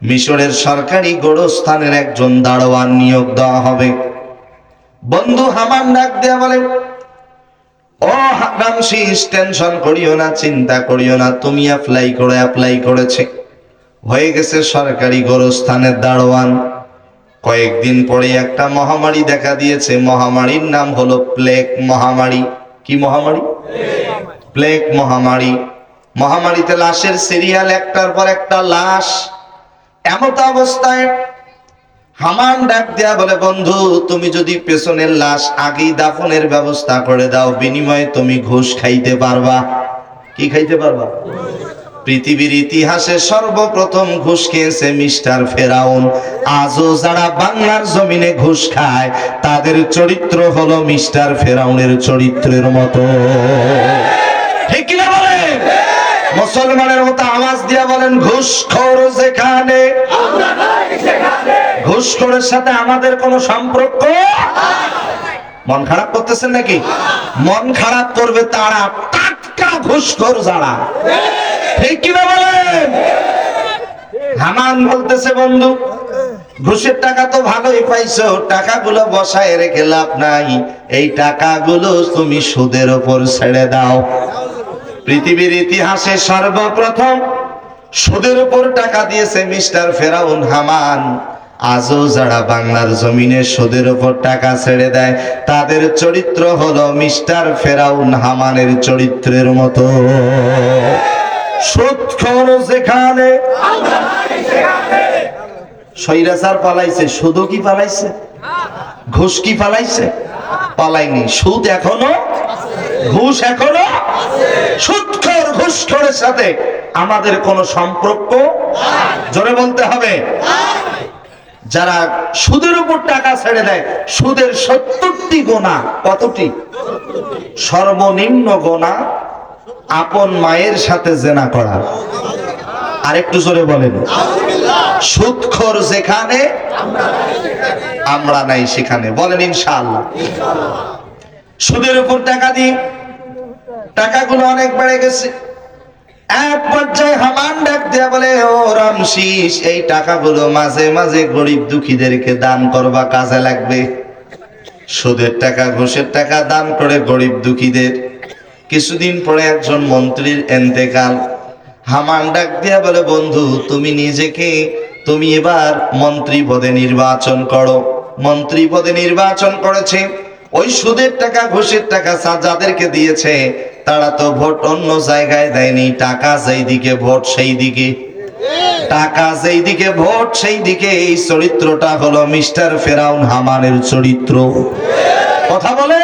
মিশরের সরকারি গোরস্থানের একজন দারোয়ান নিয়োগ দেওয়া হবে। বন্ধু হামান ডাক দেয়া বলে, ও রামশিস, টেনশন করিও না, চিন্তা করিও না, তুমি অ্যাপ্লাই করেছে, হয়ে গেছে সরকারি গোরস্থানের দারোয়ান। কয়েকদিন পরে একটা মহামারী দেখা দিয়েছে, মহামারীর নাম হলো প্লেগ মহামারী। কি মহামারী? প্লেগ মহামারী। মহামারীতে লাশের সিরিয়াল, একটার পর একটা লাশ। এমত অবস্থায় হামান ডাক দেয়া বলে, বন্ধু তুমি যদি পেছনের লাশ আগেই দাফনের ব্যবস্থা করে দাও, বিনিময়ে তুমি ঘুষ খাইতে পারবা। কি খাইতে পারবা? পৃথিবীর ইতিহাসে সর্বপ্রথম ঘুষ খেয়েছে মিস্টার ফেরাউন। আজও যারা বাংলার জমিনে ঘুষ খায়, তাদের চরিত্র হলো মিস্টার ফেরাউনের চরিত্রের মতো। ঠিক কিনা বলেন? মুসলমানের মতো আওয়াজ দিয়া বলেন, ঘুষখোর যেখানে, ঘুষখোরের সাথে আমাদের কোনো সম্পর্ক। মন খারাপ করতেছেন নাকি? মন খারাপ করবে তারা, টাটকা ঘুষখোর যারা। ঠিক কিনা বলেন? হামান বলতেছে, বন্ধু ঘুষের টাকা তো ভালোই পাইছো, টাকাগুলো বসায় রেখে লাভ নাই, এই টাকাগুলো তুমি সুদের উপর ছেড়ে দাও। পৃথিবীর ইতিহাসে সর্বপ্রথম সুদের উপর টাকা দিয়েছে মিস্টার ফেরাউন হামান। আজও যারা বাংলার জমিনে সুদের উপর টাকা ছেড়ে দেয় তাদের চরিত্র হলো মিস্টার ফেরাউন হামানের চরিত্রের মতো। সুদখোর যেখানে স্বৈরাচার পালাইছে, সুদও কি পালাইছে? ঘুষ কি পালাইছে? পালাইনি। সুদ এখনো, ঘুষ এখনো। সুদখোর ঘুষখোরের সাথে আমাদের কোনো সম্পর্ক জোরে বলতে হবে। যারা সুদের উপর টাকা ছেড়ে দেয়, সুদের 70টি গোনা। কতটি? সর্বনিম্ন গোনা আপন মায়ের সাথে জেনা করা। আরেকটু জোরে বলেন। সুদখোর যেখানে আমরা নাই সেখানে, বলেন ইনশাআল্লাহ। সুদের উপর টাকা দিই, টাকাগুলো অনেক বেড়ে গেছে। এক পর্যায়ে হামান ডাক দিয়া বলে, ও রামশিস, এই টাকাগুলো মাঝে মাঝে গরিব দুঃখীদেরকে দান করবা, কাজে লাগবে। সুদের টাকা, ঘুষের টাকা দান করে গরিব দুঃখীদের। কিছুদিন পরে একজন মন্ত্রীর ইন্তেকাল। হামান ডাক দিয়া বলে, বন্ধু, তুমি এবার মন্ত্রী পদে নির্বাচন করো। মন্ত্রী পদে নির্বাচন করেছে। ওই সুদের টাকা, ঘুষের টাকা যাদেরকে দিয়েছে তারা তো ভোট অন্য জায়গায় দেয়নি। টাকা যেই দিকে ভোট সেই দিকে, টাকা যেই দিকে ভোট সেই দিকে। এই চরিত্রটা হলো মিস্টার ফেরাউন হামানের চরিত্র। কথা বলে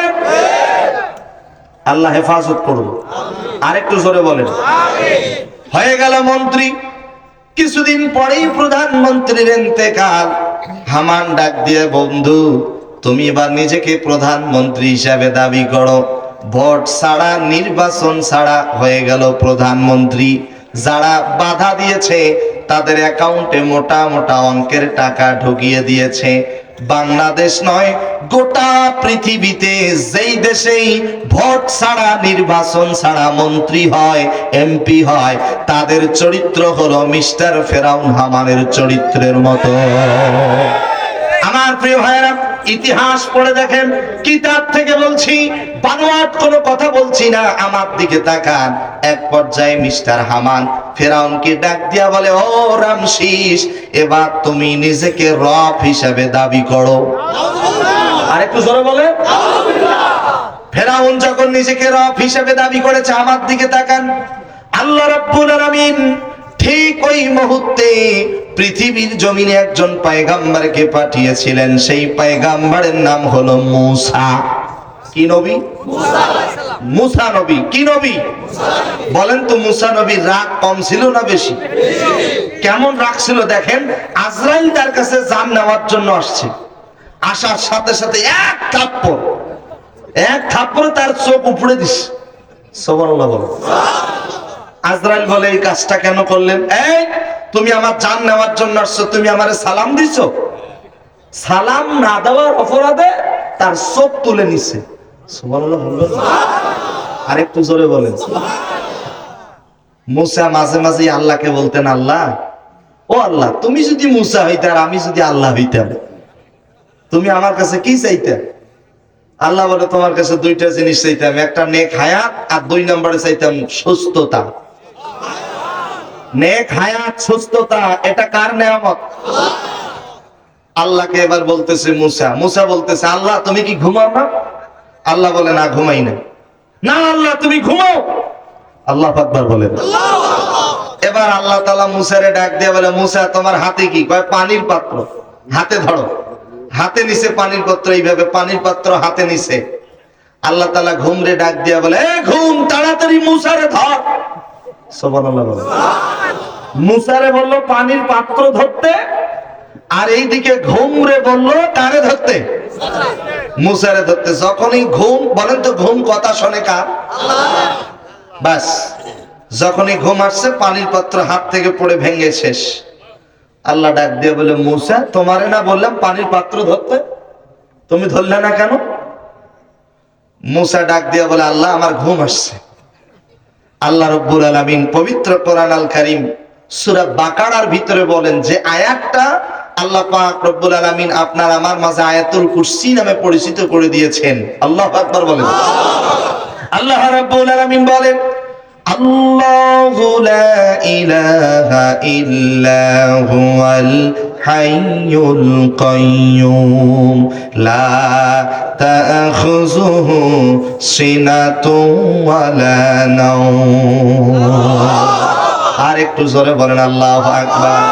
আল্লাহ হেফাজত করুন। আরেকটু জোরে বলেন। হয়ে গেল মন্ত্রী। কিছুদিন পরেই প্রধানমন্ত্রীর ইন্তেকাল। হামান ডাক দিয়ে, বন্ধু, তুমি এবার নিজেকে প্রধানমন্ত্রী হিসাবে দাবি করো। ভোট ছাড়া, নির্বাচন ছাড়া হয়ে গেল প্রধানমন্ত্রী। যারা বাধা দিয়েছে তাদের অ্যাকাউন্টে মোটা মোটা অঙ্কের টাকা ঢুকিয়ে দিয়েছে। বাংলাদেশ নয়, গোটা পৃথিবীতে যেই দেশেই ভোট ছাড়া, নির্বাচন ছাড়া মন্ত্রী হয়, এমপি হয়, তাদের চরিত্র হলো মিস্টার ফেরাউন হামানের চরিত্রের মতো। আমার প্রিয় ভাইরা, ইতিহাস পড়ে দেখেন, কিতাব থেকে বলছি, বানোয়াট কোনো কথা বলছি না। আমার দিকে তাকান। এক পর্যায়ে মিস্টার হামান ফেরাউনকে ডাক দিয়া বলে, ও রামশিস, এবার তুমি নিজেকে রব হিসাবে দাবি করো। আরেকটু জোরে বলে। ফেরাউন যখন নিজেকে রব হিসাবে দাবি করেছে, আমার দিকে তাকান। আল্লাহ রাব্বুল আলামিন ঠিক ওই মুহূর্তে পৃথিবীর জমিনে একজন পয়গম্বরকে পাঠিয়েছিলেন। সেই পয়গম্বরের নাম হলো মূসা। কি নবী? মূসা নবী। কি নবী বলেন তো? মূসা নবীর রাগ কম ছিল না বেশি? কেমন রাগ ছিল দেখেন। আজরাইল তার কাছে জান নেওয়ার জন্য আসছে। আসার সাথে সাথে এক থাপ্পড়ে তার চোখ উপড়ে দিছে। সুবহানাল্লাহ বলো। আজরাইল বলে, এই কাজটা কেন করলেন? এই, তুমি আমার জান নেওয়ার জন্য আসছো, তুমি আমারে সালাম দিছো? সালাম না দেওয়ার অপরাধে তার চোখ তুলে নিছে। সুবহানাল্লাহ বলবেন? আরেকটু জোরে বলেন। মূসা মাঝে মাঝে আল্লাহকে বলতেন, আল্লাহ, ও আল্লাহ, তুমি যদি মূসা হইতে আর আমি যদি আল্লাহ হইতাম, তুমি আমার কাছে কি চাইতে? আল্লাহ বলে, তোমার কাছে দুইটা জিনিস চাইতাম, একটা নেক হায়াত আর 2 নম্বরে চাইতাম সুস্থতা। নেক হায়াত, সুস্থতা, এটা কার নেয়ামত? আল্লাহকে এবার বলতেছে মূসা বলতেছে, আল্লাহ, তুমি কি ঘুমাও না? আল্লাহ বলে, না, ঘুমাই না। না আল্লাহ, তুমি ঘুমাও। আল্লাহু আকবার বলেন। এবার আল্লাহ তাআলা মূসারে ডাক দিয়ে বলে, মূসা, তোমার হাতে কি? কয়, পানির পাত্র। হাতে ধরো। হাতে নিছে পানির পাত্র, এইভাবে পানির পাত্র হাতে নিছে। আল্লাহ তাআলা ঘুমরে ডাক দিয়া বলে, এ ঘুম, তাড়াতাড়ি মূসারে ধর। সুবহানাল্লাহ বলে। মূসারে বলল পানির পাত্র ধরতে, আর এইদিকে ঘুমরে বলল কারে ধরতে? মূসারে ধরতে। যখনই ঘুম, বলেন তো ঘুম কথা শোনে কার? আল্লাহ। বাস, যখনই ঘুম আসছে, পানির পাত্র হাত থেকে পড়ে ভেঙে শেষ। আল্লাহ ডাক দিয়ে বলে, মূসা, তোমারে না বললাম পানির পাত্র ধরতে, তুমি ধরলে না কেন? মূসা ডাক দিয়ে বলে, আল্লাহ, আমার ঘুম আসছে। আল্লাহ রাব্বুল আলামিন পবিত্র কোরআন আল কারীম সূরা বাকারার ভিতরে বলেন যে আয়াতটা আল্লাহ পাক রব্বুল আলামিন আপনার আমার মাঝে আয়াতুল কুরসি নামে পরিচিত করে দিয়েছেন। আল্লাহু আকবার বলেন। আল্লাহ রাব্বুল আলামিন বলেন, আল্লাহু লা ইলাহা ইল্লা হুয়াল হাইয়ুল কাইয়্যুম লা তাখুযুহু সিনাতুন ওয়ালা নাওম। আর একটু জোরে বলেন আল্লাহু আকবার।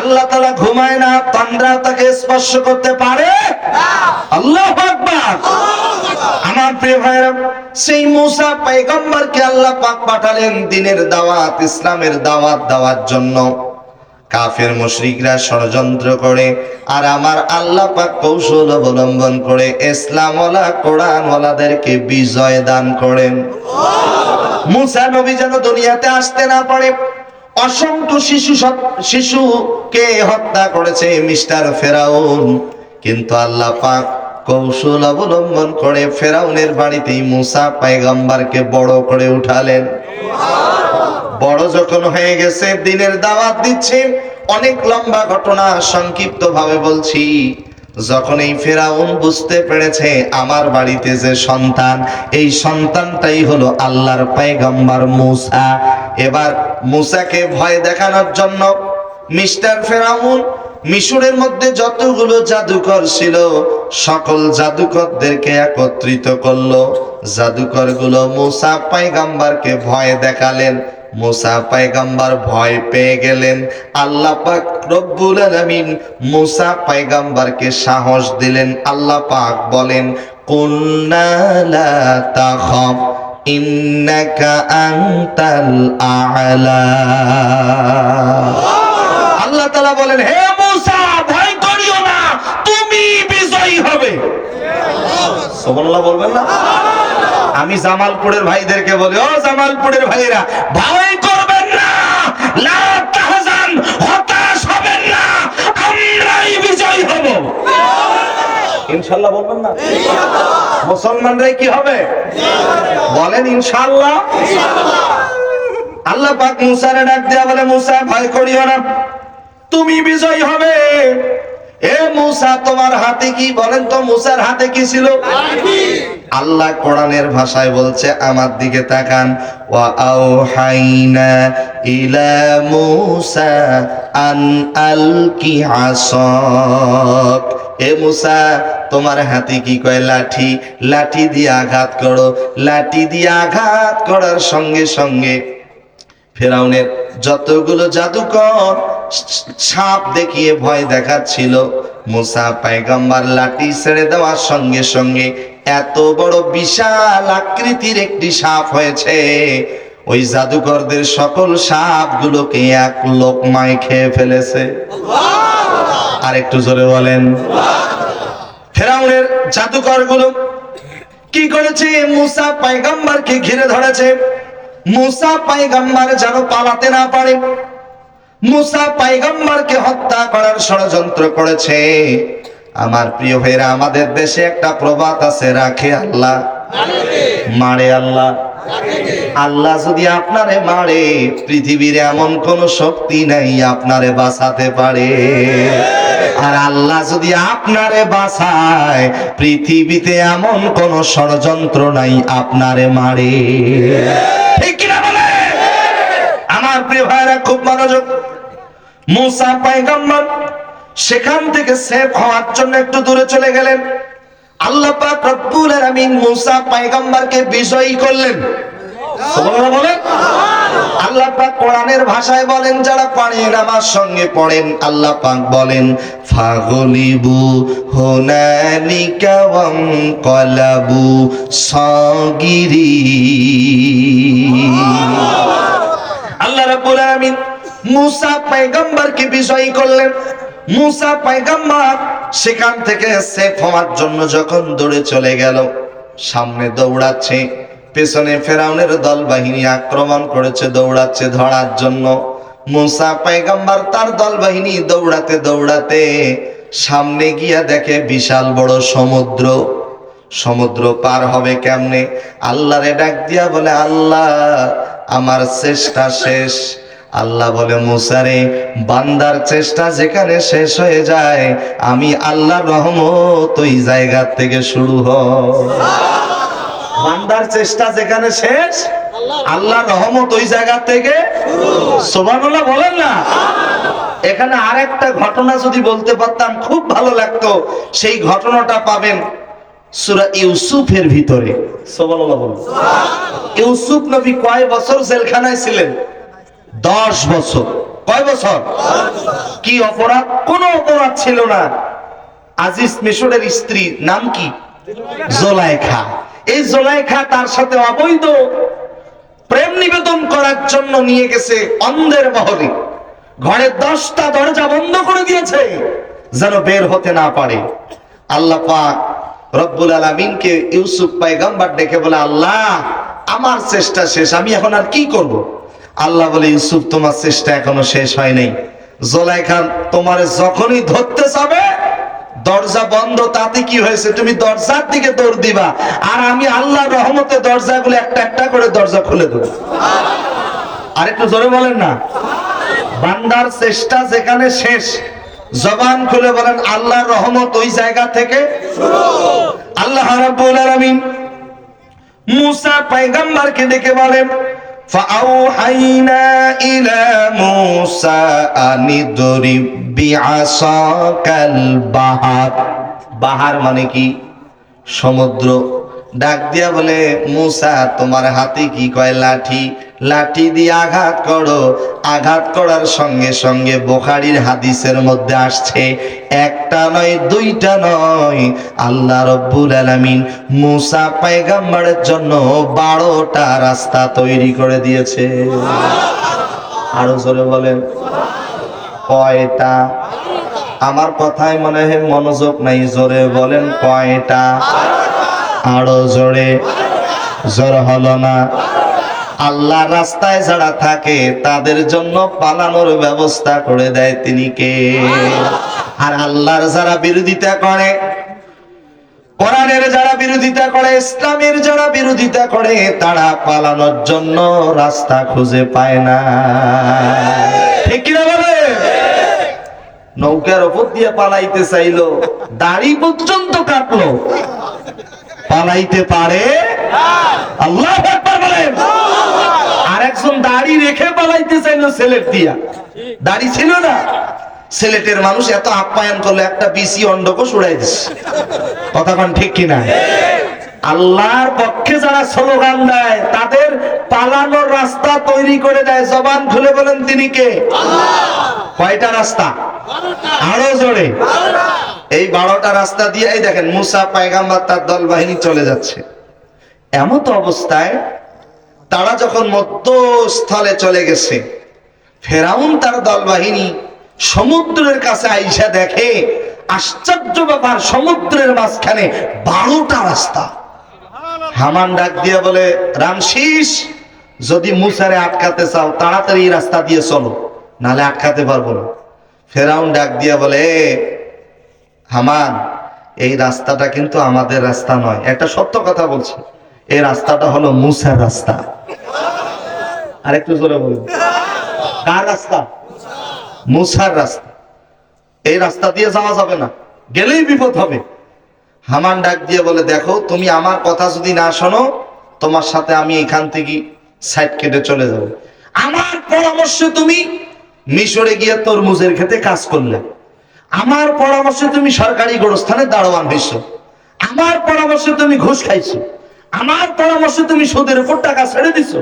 আল্লাহ তাআলা ঘুমায় না, তন্দ্রা তাকে স্পর্শ করতে পারে না। আল্লাহু আকবার। আমার প্রিয় ভাইরা, সেই মুসা পয়গম্বরকে আল্লাহ পাক পাঠালেন দ্বীনের দাওয়াত, ইসলামের দাওয়াত দেওয়ার জন্য। কাফের মুশরিকরা ষড়যন্ত্র করে, আর আমার আল্লাহ পাক কৌশল অবলম্বন করে ইসলামওয়ালা কোরআনওয়ালাদেরকে বিজয় দান করেন। মুসা নবী যেন দুনিয়াতে আসতে না পারে, অসংখ্য শিশুকে হত্যা করেছে মিস্টার ফেরাউন। কিন্তু আল্লাহ পাক কৌশল অবলম্বন করে ফেরাউনের বাড়িতেই মুসা পয়গম্বরকে বড় করে উঠালেন। বড় যখন হয়ে গেছে, দ্বীনের দাওয়াত দিচ্ছে। অনেক লম্বা ঘটনা, সংক্ষিপ্ত ভাবে বলছি। যখন এই ফেরাউন বুঝতে পেরেছে আমার বাড়িতে যে সন্তান, এই সন্তানটাই হলো আল্লাহর পয়গম্বর মুসা, এবার মুসাকে ভয় দেখানোর জন্য মিস্টার ফেরাউন মিশরের মধ্যে যতগুলো জাদুকর ছিল সকল জাদুকরদেরকে একত্রিত করলো। জাদুকরগুলো মুসা পয়গম্বরকে ভয় দেখালেন। মুসা পয়গম্বর ভয় পেয়ে গেলেন। আল্লাহ পাক রব্বুল আলামিন মুসা পয়গম্বরকে সাহস দিলেন। আল্লাহ পাক বলেন, কুল্না লা তাখাফ ইন্নাকা আনতাল আ'লা। আল্লাহ তাআলা বলেন, হে মুসা, ভয় করিও না, তুমি বিজয়ী হবে। সুবহানাল্লাহ বলবেন না? আমি জামালপুরের ভাইদেরকে বলি, ও জামালপুরের ভাইরা, ভয় করবেন না, লা তাহজান, হতাশ হবেন না, আমরাই বিজয়ী হব। ইনশাআল্লাহ বলবেন না? মুসলমানরাই কি হবে? বলেন ইনশাআল্লাহ। আল্লাহ পাক মুসারে ডাক দেয়া বলে, মুসা ভয় করিও না, তুমি বিজয়ী হবে। এ মুসা, তোমার হাতে কি? বলেন তো, মুসার হাতে কি ছিল? আল্লাহ কোরআনের ভাষায় বলছে, আমার দিকে তাকান, ওয়া আওহাইনা ইলা মুসা আন আলকি আসাক। এ মুসা, তোমার হাতে কি? কয় লাঠি। লাঠি দিয়ে আঘাত করো। লাঠি দিয়ে আঘাত করার সঙ্গে সঙ্গে ফেরাউনের যতগুলো জাদুকর সাপ দেখিয়ে ভয় দেখাচ্ছিল, মুসা পয়গম্বর লাঠি ছেড়ে দেওয়ার সঙ্গে সঙ্গে এত বড় বিশাল আকৃতির একটি সাপ হয়েছে, ওই জাদুকরদের সকল সাপগুলোকে এক লোকমায় খেয়ে ফেলেছে। আর একটু জোরে বলেন। ফেরাউনের জাদুকরগুলো কি করেছে? মুসা পয়গম্বরকে ঘিরে ধরেছে। মুসা পয়গম্বর যেন পালাতে না পারে, মুসা পয়গম্বরকে হত্যা করার ষড়যন্ত্র করেছে। আমার প্রিয় ভাইরা, আমাদের দেশে একটা প্রবাদ আছে, রাখে আল্লাহ মারে আল্লাহ। আল্লাহ যদি আপনারে মারে, পৃথিবীর এমন কোন শক্তি নাই আপনারে বাঁচাতে পারে। আর আল্লাহ যদি আপনারে বাঁচায়, পৃথিবীতে এমন কোন ষড়যন্ত্র নাই আপনারে মারে। ঠিক কিনা বলে? আমার প্রিয় ভাইরা, খুব মনোযোগ। মুসা পয়গম্বর সেখান থেকে সেফ হওয়ার জন্য একটু দূরে চলে গেলেন। আল্লাহ পাক রব্বুল আলামিন মুসা পয়গম্বরকে বিজয়ী করলেন। সুবহানাল্লাহ বলেন। আল্লাহ পাক কোরআনের ভাষায় বলেন, যারা পারেন আমার সঙ্গে পড়েন। আল্লাহ পাক বলেন, ফাগলিবু হুনালিকা ওয়ানকালাবু সাগিরিন। আল্লাহ রাব্বুল আলামিন মুসা পয়গম্বরকে বিজয়ী করলেন। মুসা পয়গম্বর সেখান থেকে সেফ হওয়ার জন্য যখন দৌড়ে চলে গেল, সামনে দৌড়াচ্ছে, পেছনে ফেরাউনের দল বাহিনী আক্রমণ করেছে, দৌড়াচ্ছে ধরার জন্য। মুসা পয়গম্বর তার দল বাহিনী দৌড়াতে দৌড়াতে সামনে গিয়া দেখে বিশাল বড় সমুদ্র। সমুদ্র পার হবে কেমনে? আল্লাহরে ডাক দিয়া বলে, আল্লাহ আমার চেষ্টা শেষ। আল্লাহ বলে, মুসারে, বান্দার চেষ্টা যেখানে শেষ হয়ে যায়, আমি আল্লাহর রহমত ওই জায়গা থেকে শুরু হয়। বান্দার চেষ্টা যেখানে শেষ, আল্লাহর রহমত ওই জায়গা থেকে সুবহানাল্লাহ বলেন না। এখানে আরেকটা ঘটনা যদি বলতে পারতাম খুব ভালো লাগতো। সেই ঘটনাটা পাবেন সূরা ইউসুফের ভিতরে। সুবহানাল্লাহ বলুন। ইউসুফ নবী কয় বছর জেলখানায় ছিলেন? 10 বছর। কয় বছর? কি অপরাধ? কোনো অপরাধ ছিল না। আজিজ মিশরের স্ত্রী, নাম কি? জুলাইখা। এই জুলাইখা তার সাথে অবৈধ প্রেম নিবেদন করার জন্য নিয়ে গেছে অন্ধের মহলে। ঘরের 10টা দরজা বন্ধ করে দিয়েছে যেন বের হতে না পারে। আল্লাহ পাক রব্বুল আলামিনকে ইউসুফ পয়গম্বর ডেকে বলে, আল্লাহ আমার চেষ্টা শেষ, আমি এখন আর কি করব? আল্লাহ বলে, ইউসুফ তোমার চেষ্টা এখনো শেষ হয় নাই। জুলাইখা তোমার যখনই ধরতে যাবে দরজা বন্ধ, তাতে কি হয়েছে? তুমি দরজার দিকে দৌড় দিবা, আর আমি আল্লাহর রহমতে দরজাগুলো একটা একটা করে দরজা খুলে দেব। আর একটু জোরে বলেন না। বান্দার চেষ্টা যেখানে শেষ, জবান খুলে বলেন আল্লাহর রহমত ওই জায়গা থেকে শুরু। আল্লাহ রাব্বুল আলামিন মুসা পয়গম্বরকে ডেকে বলেন, فأوحينا إلى موسى أن اضرب بعصاك البحر। বাহার মানে কি? সমুদ্র। ডাক দিয়া বলে, মুসা তোমার হাতে কি? কয় লাঠি। লাঠি দিয়ে আঘাত করো। আঘাত করার সঙ্গে সঙ্গে বুখারীর হাদিসের মধ্যে আসছে, একটা নয় দুইটা নয়, আল্লাহ রব্বুল আলামিন মুসা পয়গম্বরের জন্য 12টা রাস্তা তৈরি করে দিয়েছে। আরো জোরে বলেন কয়টা? আমার কথায় মনে হয় মনোযোগ নাই। জোরে বলেন কয়টা? আরো জোরে। জোর হলো না। আল্লাহ রাস্তায় যারা থাকে তাদের জন্য পালানোর ব্যবস্থা করে দেয় তিনি কে? আর আল্লাহর যারা বিরোধিতা করে, কোরআনের যারা বিরোধিতা করে, ইসলামের যারা বিরোধিতা করে, তারা পালানোর জন্য রাস্তা খুঁজে পায় না। ঠিক কিনা বলে? নৌকার উপর দিয়ে পালাইতে চাইলো, দাড়ি পর্যন্ত কাটলো, পালাইতে পারে? আল্লাহু আকবার বলেন। আরেকজন দাড়ি রেখে পালাইতে চাইলো সিলেট দিয়া, দাড়ি ছিল না। সিলেটের মানুষ এত আপ্যায়ন করলো, একটা বিসি অন্ডকোষ উড়াই দিচ্ছে। কথা কোন ঠিক কিনা? আল্লাহর পক্ষে যারা স্লোগান দেয় তাদের পালানোর রাস্তা তৈরি করে দেয়। জবান খুলে বলেন তিনি কে? কয়টা রাস্তা? আরো জোরে। এই 12টা রাস্তা দিয়ে এই দেখেন মুসা পয়গম্বর তার দল বাহিনী চলে যাচ্ছে। এমত অবস্থায় তারা যখন মধ্যস্থলে চলে গেছে, ফেরাউন তার দল বাহিনী সমুদ্রের কাছে আইসা দেখে আশ্চর্য ব্যাপার, সমুদ্রের মাঝখানে 12টা রাস্তা। হামান ডাক দিয়ে বলে, রামশিস যদি মুসারে আটকাতে চাও তাড়াতাড়ি এই রাস্তা দিয়ে চলো, নালে আটকাতে পারবো না। ফেরাউন ডাক দিয়ে বলে, হামান এই রাস্তাটা কিন্তু আমাদের রাস্তা নয়। একটা সত্য কথা বলছি, এই রাস্তাটা হলো মুসার রাস্তা। আরেকটু জোরে বলুন, কার রাস্তা? মুসার রাস্তা। এই রাস্তা দিয়ে যাওয়া যাবে না, গেলেই বিপদ হবে। হামান ডাক দিয়ে বলে, দেখো তুমি আমার কথা যদি না শোনো, তোমার সাথে আমি এখান থেকে সাইড কেটে চলে যাব। আমার পরামর্শে তুমি মিশরে গিয়ে তরমুজের খেতে কাজ করলে, আমার পরামর্শে তুমি সরকারি গোরস্থানে দারোয়ান হইছো, আমার পরামর্শে তুমি ঘুষ খাইছো, আমার পরামর্শে তুমি সুদের উপর টাকা ছেড়ে দিছো,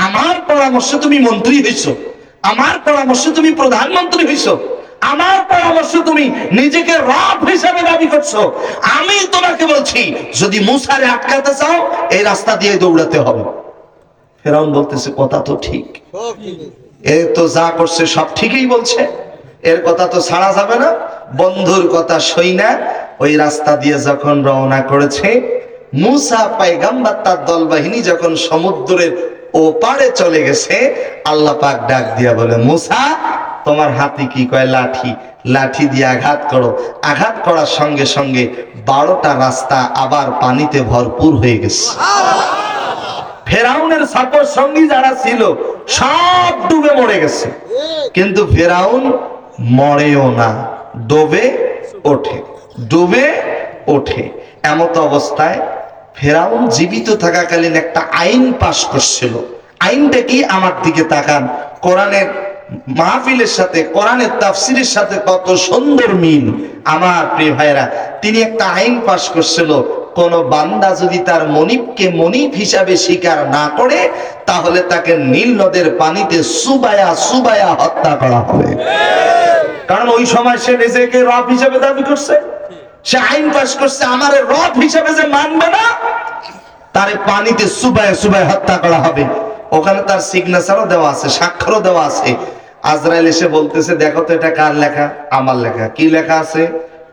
আমার পরামর্শে তুমি মন্ত্রী হইছো, আমার পরামর্শে তুমি প্রধানমন্ত্রী হইছো, আমার পরামর্শ তুমি নিজেকে রব হিসেবে দাবি করছো। আমি তোমাকে বলছি, যদি মুসারে আটকাতে চাও এই রাস্তা দিয়ে দৌড়াতে হবে। ফেরাউন বলতেছে, কথা তো ঠিক, এ তো যা করছে সব ঠিকই বলছে, এর কথা তো ছাড়া যাবে না। বন্ধুর কথা সই না, ওই রাস্তা দিয়ে যখন রওনা করেছে, মুসা পয়গম্বর তার দল বাহিনী যখন সমুদ্রের ওপারে চলে গেছে, আল্লাহ পাক ডাক দিয়া বলে, মুসা তোমার হাতে কি? কয় লাঠি। লাঠি দিয়ে আঘাত করো। আঘাত করার সঙ্গে সঙ্গে 12টা রাস্তা আবার পানিতে ভরপুর হয়ে গেছে। ফেরাউনের সাপোর সঙ্গী যারা ছিল সব ডুবে মরে গেছে, কিন্তু ফেরাউন মরেও না, ডুবে ওঠে, ডুবে ওঠে। এমত অবস্থায় ফেরাউন জীবিত থাকাকালীন একটা আইন পাশ করছিল। আইনটা কি? আমার দিকে তাকান, কোরআনের মাহফিলের সাথে, কোরআনের তাফসিরের সাথে কত সুন্দর মিল। আমার প্রিয় ভাইরা, তিনি একটা আইন পাশ করছিল, কোন বান্দা যদি তার মনিবকে মনিব হিসাবে স্বীকার না করে, তাহলে তাকে নীল নদের পানিতে সুবায়া সুবায়া হত্যা করা হবে। কারণ ওই সময় সে নিজেকে রব হিসাবে দাবি করছে, সে আইন পাশ করছে, আমার রব হিসাবে যে মানবে না, তারে পানিতে সুবায়া সুবায়া হত্যা করা হবে। ওখানে তার সিগনেচারও দেওয়া আছে, স্বাক্ষরও দেওয়া আছে। আজরাইল এসে বলতেছে, দেখো তো এটা কার লেখা? আমার লেখা। কি লেখা আছে?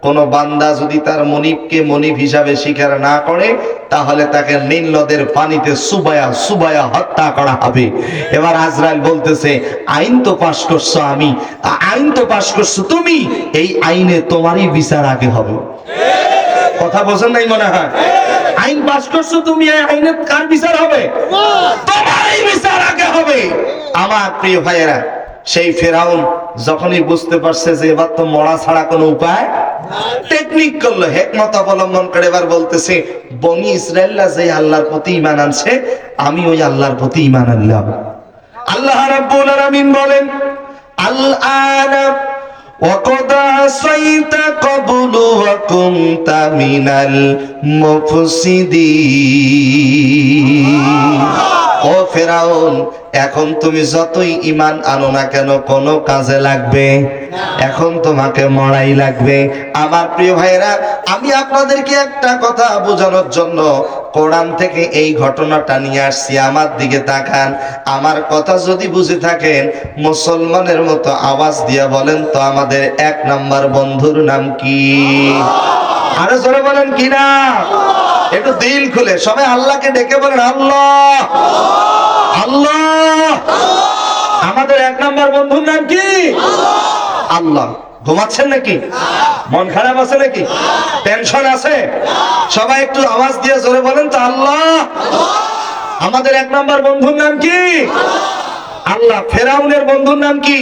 কোন বান্দা যদি তার মনিবকে মনিব হিসাবে স্বীকার না করে, তাহলে তাকে নীল নদের পানিতে সুবায়া সুবায়া হত্যা করা হবে। এবার আজরাইল বলতেছে, আইন তো পাশ করছো আমি, আইন তো পাশ করছো তুমি, এই আইনে তোমারই বিচার আগে হবে। কথা বোঝেন নাই মনে হয়? আইন পাশ করছো তুমি, এই আইনে কার বিচার হবে? তোমারই বিচার আগে হবে। আমার প্রিয় ভাইয়েরা, সেই ফেরাউন যখনই বুঝতে পারছে যে এবার তো মরা ছাড়া কোনো উপায়, টেকনিক করলো, হিকমত অবলম্বন করে এবার বলতেছে, বনি ইসরায়েলরা যে আল্লাহর প্রতি ঈমান আনছে, আমি ওই আল্লাহর প্রতি ঈমান আনলাম। আল্লাহ রাব্বুল আলামিন বলেন, আল-আনা وَقَدْ عَصَيْتَ قَبْلُ وَكُنْتَ مِنَ الْمُفْسِدِينَ। ও ফেরাউন, এখন তুমি যতই ঈমান আনো না কেন, কোনো কাজে লাগবে না, এখন তোমাকে মরাই লাগবে। আমার প্রিয় ভাইরা, আমি আপনাদেরকে একটা কথা বোঝানোর জন্য কোরআন থেকে এই ঘটনাটা নিয়ে আসছি। আমার দিকে তাকান, আমার কথা যদি বুঝে থাকেন, মুসলমানের মতো আওয়াজ দিয়ে বলেন তো, আমাদের এক নাম্বার বন্ধুর নাম কি? আরো জোরে বলেন কি না? একটু দিল খুলে সবাই আল্লাহকে ডেকে বলেন, আল্লাহ আল্লাহ। আমাদের এক নাম্বার বন্ধুর নাম কি? আল্লাহ। ঘুমাচ্ছেন নাকি? মন খারাপ আছে নাকি? টেনশন আছে? সবাই একটু আওয়াজ দিয়ে জোরে বলেন তো, আল্লাহ। আমাদের এক নাম্বার বন্ধুর নাম কি? আল্লাহ। ফেরাউনের বন্ধুর নাম কি?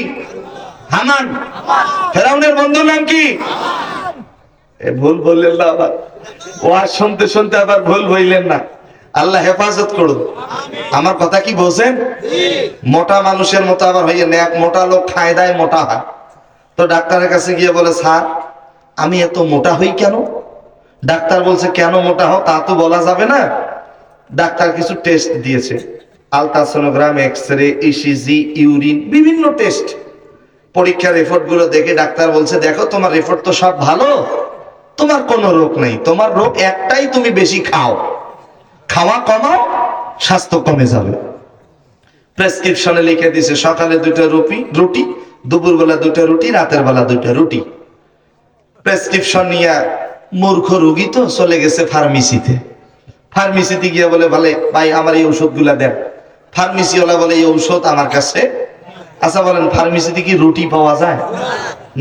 হামান। ফেরাউনের বন্ধুর নাম কি? ভুল বললেন না আবার, ওয়াজ শুনতে শুনতে আবার ভুল বললেন না। আল্লাহ হেফাজত করুন। আমার কথা কি বোঝেন? মোটা মানুষের মতো আবার হইয়ে নেক, মোটা লোক খায় দায় মোটা হয়। তো ডাক্তারের কাছে গিয়ে বলে, স্যার আমি এত মোটা হই কেন? ডাক্তার বলছে, কেন মোটা হও তা তো বলা যাবে না। ডাক্তার কিছু টেস্ট দিয়েছে, আলট্রাসোনোগ্রাম, এক্সরে, ইসিজি, ইউরিন, বিভিন্ন টেস্ট। পরীক্ষার রিপোর্ট গুলো দেখে ডাক্তার বলছে, দেখো তোমার রিপোর্ট তো সব ভালো, তোমার কোনো রোগ নেই, তোমার রোগ একটাই, তুমি বেশি খাও, খাওয়া কমাও, স্বাস্থ্য কমে যাবে। প্রেসক্রিপশনে লিখে দিছে, সকালে 2টা রুটি, দুপুরবেলা 2টা রুটি, রাতের বেলা 2টা রুটি। প্রেসক্রিপশন নিয়ে মূর্খ রোগী তো চলে গেছে ফার্মেসিতে। ফার্মেসিতে গিয়ে বলে, ভাই ভাই আমার এই ওষুধগুলা দেন। ফার্মেসিওয়ালা বলে, এই ঔষধ আমার কাছে। আচ্ছা বলেন, ফার্মেসিতে কি রুটি পাওয়া যায়?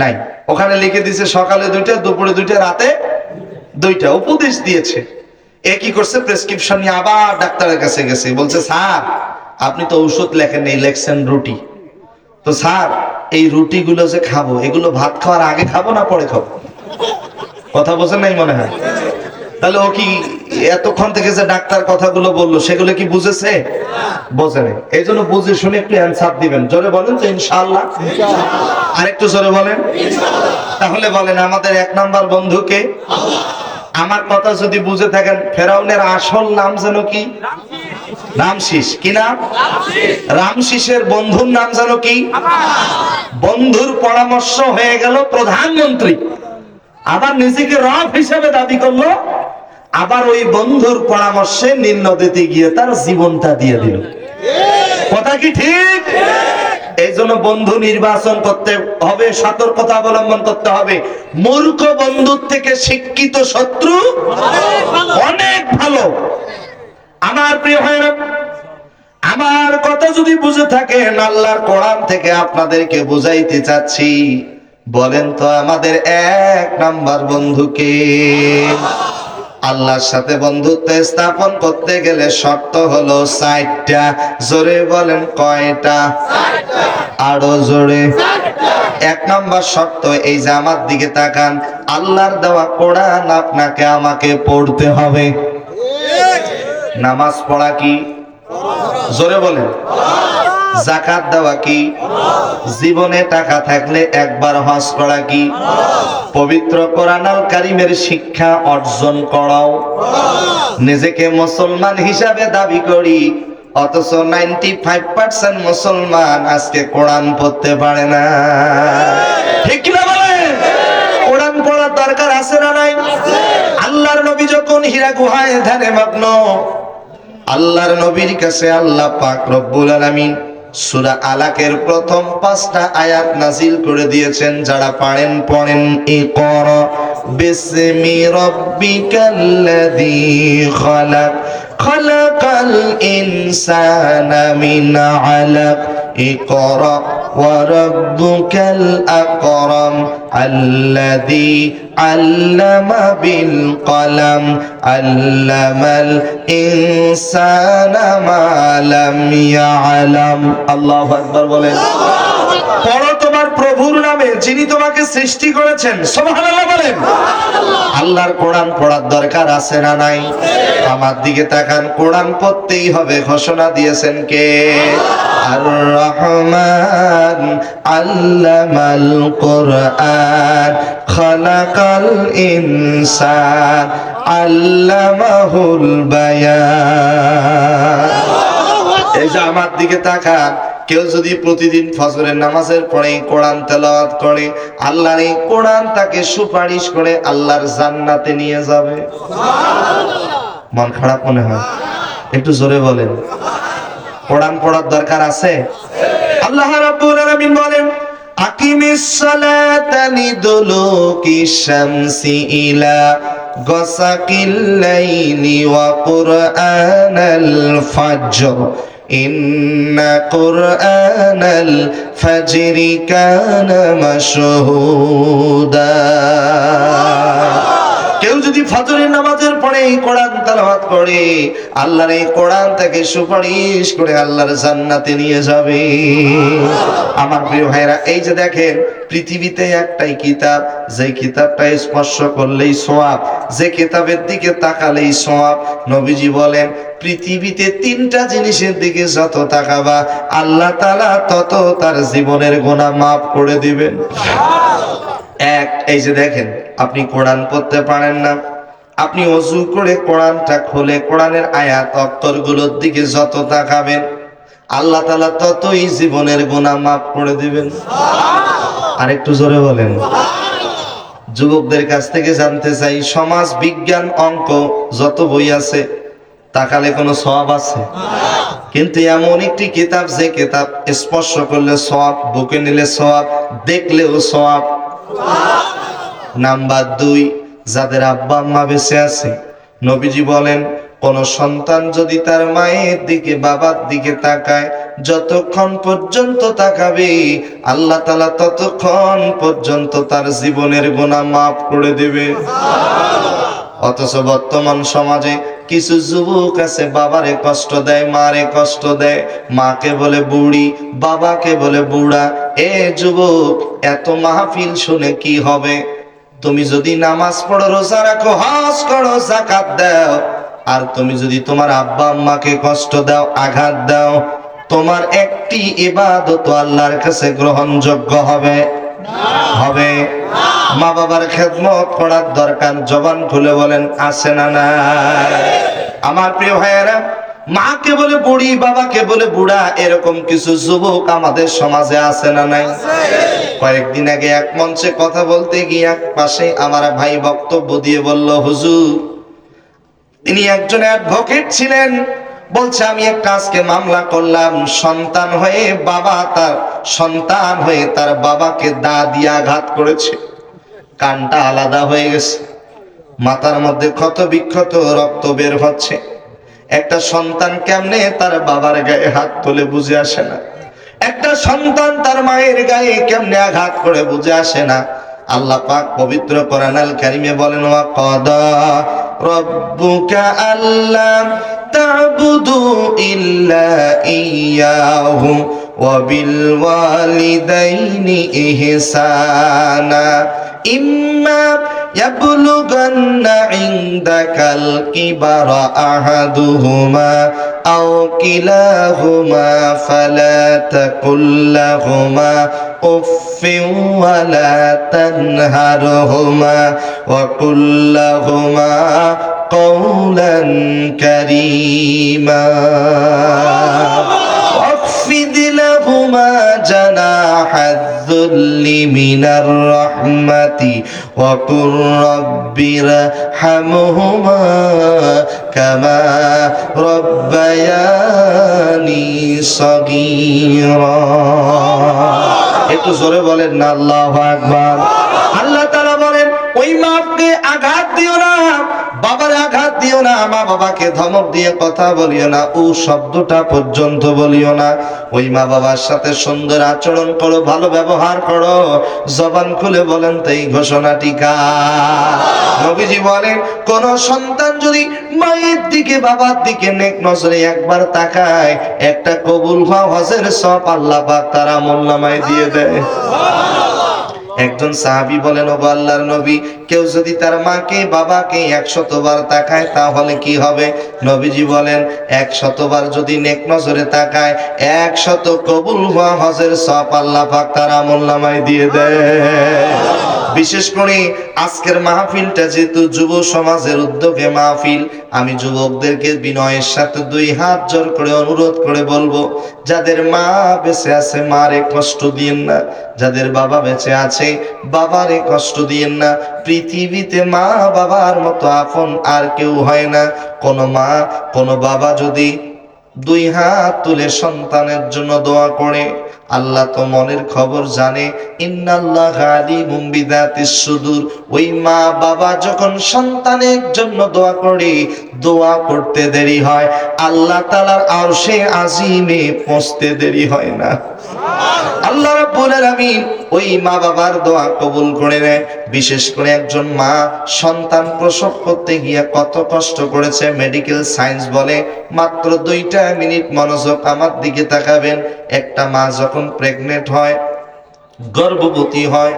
নাই। ওখানে লিখে দিছে সকালে 2টা, দুপুরে 2টা, রাতে 2টা। উপদেশ দিয়েছে। এ কি করছে, প্রেসক্রিপশন নিয়ে আবার ডাক্তারের কাছে গেছে, বলছে, স্যার আপনি তো ঔষধ লেখেন নেই, লেখছেন রুটি। তো স্যার এই রুটিগুলো যে খাবো, এগুলো ভাত খাওয়ার আগে খাবো না পরে খাবো? কথা বোঝেন নাই মনে হয়? তাহলে ও কি এতক্ষণ থেকে যে ডাক্তার কথাগুলো বললো, সেগুলো কি বুঝেছে? বোঝে নাই। এই জন্য বুঝে শুনে একটু অ্যান্সার দিবেন। জোরে বলেন তো, ইনশাআল্লাহ। আরেকটু জোরে বলেন। তাহলে বলেন, আমাদের এক নাম্বার বন্ধুকে? আমার কথা যদি বুঝে থাকেন, ফেরাউনের আসল নাম যেন কি? রামশিস। কি নাম? রামশিসের বন্ধুর নাম যেন কি? বন্ধুর পরামর্শ হয়ে গেল প্রধানমন্ত্রী, আবার নিজেকে রব হিসেবে দাবি করলো, আবার ওই বন্ধুর পরামর্শে নীল নদীতে গিয়ে তার জীবনটা দিয়ে দিল। কথা কি ঠিক? এই জন্য বন্ধু নির্বাচন করতে হবে, সতর্কতা অবলম্বন করতে হবে। মূর্খ বন্ধুর থেকে শিক্ষিত শত্রু অনেক ভালো। আমার প্রিয় ভাইরা, আমার কথা যদি বুঝে থাকেন, আল্লাহর কোরআন থেকে আপনাদেরকে বুঝাইতে চাচ্ছি। বলেন তো, আমাদের এক নাম্বার বন্ধুকে? আল্লাহর সাথে বন্ধুত্ব স্থাপন করতে গেলে শর্ত হলো 4টা। জোরে বলেন, কয়টা? আরো জোরে। 1 নাম্বার শর্ত এই যে, আমার দিকে তাকান, আল্লাহর দেওয়া কোরআন আপনাকে আমাকে পড়তে হবে। নামাজ পড়া কি? জোরে বলেন। যাকাত দেওয়া কি? জীবনে টাকা থাকলে একবার হজ করা কি? পবিত্র কোরআনুল কারীমের শিক্ষা অর্জন করাও। নিজেকে মুসলমান হিসাবে দাবি করি, অথচ 95% মুসলমান আজকে কোরআন পড়তে পারে না। ঠিক কি না বলেন? কোরআন পড়ার দরকার আছে না নাই? আল্লাহর নবী যখন হীরা গুহায় ধ্যানে মগ্ন, আল্লাহর নবীর কাছে আল্লাহ পাক রব্বুল আলামিন সূরা আলাকের প্রথম 5টা আয়াত নাজিল করে দিয়েছেন। যারা পারেন পড়েন। ইকরা বিসমি রাব্বিকাল্লাযী খালাক খালাকাল ইনসানা মিন আলাক ইকরা ওয়া রাব্বুকাল আকরাম আল্লাযী আল্লামা বিল কলম আল্লামাল ইনসানা মা লাম ইয়ালাম। আল্লাহু আকবার বলেন। পড়ো তোমার প্রভুর নামে, যিনি তোমাকে সৃষ্টি করেছেন। সুবহানাল্লাহ বলেন। আল্লাহর কোরআন পড়ার দরকার আছে না নাই? আমার দিকে তাকান। কোরআন পড়তেই হবে, ঘোষণা দিয়েছেন কে? আর রহমান আল্লামাল কোরআন খালাকাল ইনসান আল্লামাহুল বায়ান। এই যে আমার দিকে তাকান। কেউ যদি প্রতিদিন ফজরের নামাজের পরে কোরআন তেলাওয়াত করে, আল্লাহর এই কোরআন তাকে সুপারিশ করে আল্লাহর জান্নাতে নিয়ে যাবে। মন খারাপ মনে হয়? একটু জোরে বলেন। কোরআন পড়ার দরকার আছে। আল্লাহ রাব্বুল আলামিন বলেন, আকিমিস সালাতা লিদুলুকিশ শামসি ইলা গাসাকিল লাইলি ওয়া কুরআনাল ফাজর ইন্না কুরআনাল ফাজরি কানা মাশহুদা। কেউ যদি ফজরের নামাজের পরে কোরআন তেলাওয়াত করে, আল্লাহর এই কোরআন তাকে সুপারিশ করে আল্লাহর জান্নাতে নিয়ে যাবে। আমার প্রিয় ভাইরা, এই যে দেখেন, পৃথিবীতে একটাই কিতাব, যে কিতাবটা স্পর্শ করলেই সওয়াব, যে কিতাবের দিকে তাকালেই সওয়াব। নবীজি বলেন, পৃথিবীতে 3টা জিনিসের দিকে যত তাকাবা, আল্লাহ তাআলা তত তার জীবনের গুনাহ মাফ করে দিবেন। এক, এই যে দেখেন, আপনি কোরআন পড়তে পারেন না, আপনি ওযু করে কোরআনটা খুলে কোরআনের আয়াত অক্ষরগুলোর দিকে যত তাকাবেন, আল্লাহ তাআলা ততই জীবনের গুনাহ মাফ করে দিবেন। আর একটু জোরে বলেন। যুবকদের কাছ থেকে জানতে চাই, সমাজ বিজ্ঞান অঙ্ক যত বই আছে, তাকালে কোনো সওয়াব আছে? কিন্তু এমন একটি কিতাব, যে কিতাব স্পর্শ করলে সওয়াব, বুকে নিলে সওয়াব, দেখলেও সওয়াব। নাম্বার 2, যাদের আব্বা আম্মা বেঁচে আছে, নবীজি বলেন, কোন সন্তান যদি তার মায়ের দিকে বাবার দিকে তাকায়, যতক্ষণ পর্যন্ত তাকাবে, আল্লাহ তাআলা ততক্ষণ পর্যন্ত তার জীবনের গুনাহ মাফ করে দেবে। অথচ বর্তমান সমাজে কিছু যুবক আছে, বাবারে কষ্ট দেয়, মারে কষ্ট দেয়, মাকে বলে বুড়ি, বাবাকে বলে বুড়া। এ যুবক, এত মাহফিল শুনে কি হবে? তুমি যদি নামাজ পড়ো, রোজা রাখো, হজ করো, যাকাত দাও, আর তুমি যদি তোমার আব্বা আম্মাকে কষ্ট দাও, আঘাত দাও, তোমার একটি ইবাদত আল্লাহর কাছে গ্রহণযোগ্য হবে? হবে? মা বাবার খেদমত করার দরকার, জবান খুলে বলেন, আছে না না? আমার প্রিয় ভাইয়েরা, মাকে বলে বুড়ি, বাবাকে বলে বুড়া, এরকম কিছু যুবক আমাদের সমাজে আছে না নাই? কয়েকদিন আগে এক মঞ্চে কথা বলতে গিয়ে এক পাশে আমার ভাই বক্তব্য দিয়ে বলল, হুজুর, তিনি একজন অ্যাডভোকেট ছিলেন, বলছে, আমি একটা আজকে মামলা করলাম, সন্তান হয়ে তার বাবাকে দা দিয়ে আঘাত করেছে, কানটা আলাদা হয়ে গেছে, মাথার মধ্যে ক্ষত বিক্ষত রক্ত বের হচ্ছে। একটা সন্তান কেমনে তার বাবার গায়ে হাত তোলে বুঝে আসে না। একটা সন্তান তার মায়ের গায়ে কেমনে আঘাত করে বুঝে আসে না। আল্লাহ পাক পবিত্র কোরআনুল কারীমে বলেন, ওয়া কাদা রাব্বুকা আল্লা তা'বুদু ইল্লা ইয়্যাহু ওয়া বিল ওয়ালিদাইনি ইহসানা ইম্মা ইয়াবলুগান্না ইনদাকাল কিবারা আহাদুহুমা আও কিলাহুমা ফালা তাকুল লাহুমা উফফিন ওয়ালা তানহারহুমা ওয়া কুল লাহুমা কওলান কারীমা واخفض لهما جناح الذل من الرحمة وقل رب ارحمهما كما ربياني صغيرا একটু জোরে বলেন না আল্লাহু আকবার। আল্লাহ তাআলা বলেন ওই মাকে আঘাত দিও না, বাবার আঘাত দিও না, মা বাবাকে ধমক দিয়ে কথা বলিও না, ও শব্দটা পর্যন্ত বলিও না। ওই মা বাবার সাথে সুন্দর আচরণ করো, ভালো ব্যবহার করো। জবান খুলে বলেন তো এই ঘোষণাটি কার? নবীজি বলেন কোন সন্তান যদি মায়ের দিকে বাবার দিকে নেক নজরে একবার তাকায়, একটা কবুল হওয়া হজের সওয়াব আল্লাহ পাক তার আমলনামায় দিয়ে দেয়। একজন সাহাবী বলেন, ওগো আল্লাহর নবী, কেউ যদি তার মাকে বাবাকে 100 বার তাকায় তাহলে কি হবে? নবীজি বলেন 100 বার যদি নেক নজরে তাকায়, 100 কবুল হওয়া হজের সওয়াব আল্লাহ পাক তার আমলনামায় দিয়ে দেয়। বিশেষ করে আজকের মাহফিলটা যেহেতু যুব সমাজের উদ্যোগে মাহফিল, আমি যুবকদেরকে বিনয়ের সাথে 2 হাত জোর করে অনুরোধ করে বলবো, যাদের মা বেঁচে আছে মারে কষ্ট দিয়েন না, যাদের বাবা বেঁচে আছে বাবারে কষ্ট দিয়েন না। পৃথিবীতে মা বাবার মতো আপন আর কেউ হয় না। কোন মা কোন বাবা যদি 2 হাত তুলে সন্তানের জন্য দোয়া করে, আল্লাহ তো মনের খবর জানে। ইন্নাল্লাহা আলিমুম বিযাতিস সুদূর। ওই মা বাবা যখন সন্তানের জন্য দোয়া করে, দোয়া করতে দেরি হয়, আল্লাহ তাআলার আরশে আজিমে পৌঁছতে দেরি হয় না। আল্লাহ রাব্বুল আলামিন ওই মা বাবার দোয়া কবুল করে নেয়। বিশেষ করে একজন মা সন্তান প্রসব করতে গিয়ে কত কষ্ট করেছে, মেডিকেল সায়েন্স বলে। মাত্র 2টা মিনিট মনোযোগ আমার দিকে তাকাবেন। একটা মা যখন প্রেগনেন্ট হয়, গর্ভবতী হয়,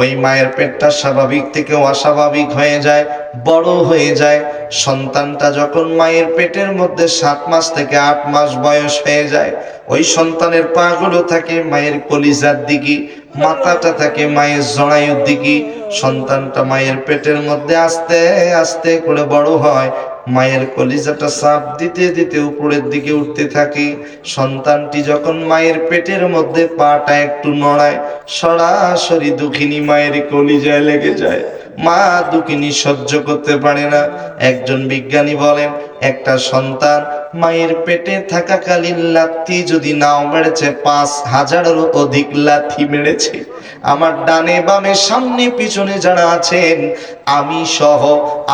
ওই মায়ের পেটটা স্বাভাবিক থেকে অস্বাভাবিক হয়ে যায়, বড় হয়ে যায়। সন্তানটা যখন মায়ের পেটের মধ্যে 7 মাস থেকে 8 মাস বয়স হয়ে যায়, ওই সন্তানের পাগুলো থাকে মায়ের কলিজার দিকে, মাথাটা থাকে মায়ের জরায়ুর দিকে। সন্তানটা মায়ের পেটের মধ্যে আস্তে আস্তে করে বড় হয়, মায়ের কলিজাটা চাপ দিতে দিতে উপরের দিকে উঠতে থাকে। সন্তানটি যখন মায়ের পেটের মধ্যে পাটা একটু নড়ায়, সরাসরি দুঃখিনী মায়ের কলিজায় লেগে যায়। মা দুঃখিনী সহ্য করতে পারে না। একজন বিজ্ঞানী বলেন, একটা সন্তান মায়ের পেটে থাকাকালীন লাথি যদি নাও মেরেছে, 5000-এরও অধিক লাথি মেরেছে। আমার ডানে বামে সামনে পিছনে যারা আছেন, আমি সহ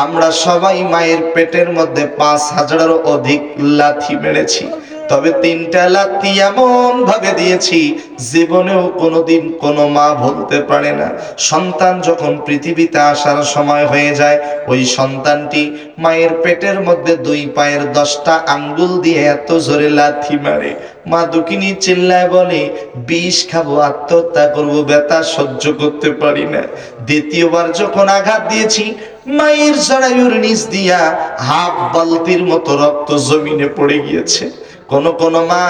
আমরা সবাই মায়ের পেটের মধ্যে 5000-এরও অধিক লাথি মেরেছি। তবে 3টা লাথি এমন ভাবে দিয়েছি জীবনেও কোনোদিন কোনো মা ভুলতে পারে না। সন্তান যখন পৃথিবীতে আসার সময় হয়ে যায়, ওই সন্তানটি মায়ের পেটের মধ্যে 2 পায়ের 10টা আঙ্গুল দিয়ে এত জোরে লাথি মারে, মা দুঃখিনী চিল্লায় বলে, বিষ খাবো, আত্মহত্যা করবো, ব্যথা সহ্য করতে পারি না। দ্বিতীয়বার যখন আঘাত দিয়েছি, মায়ের জরায়ুর নিচ দিয়া হাফ বালতির মতো রক্ত জমিনে পড়ে গিয়েছে। কোন কোন মা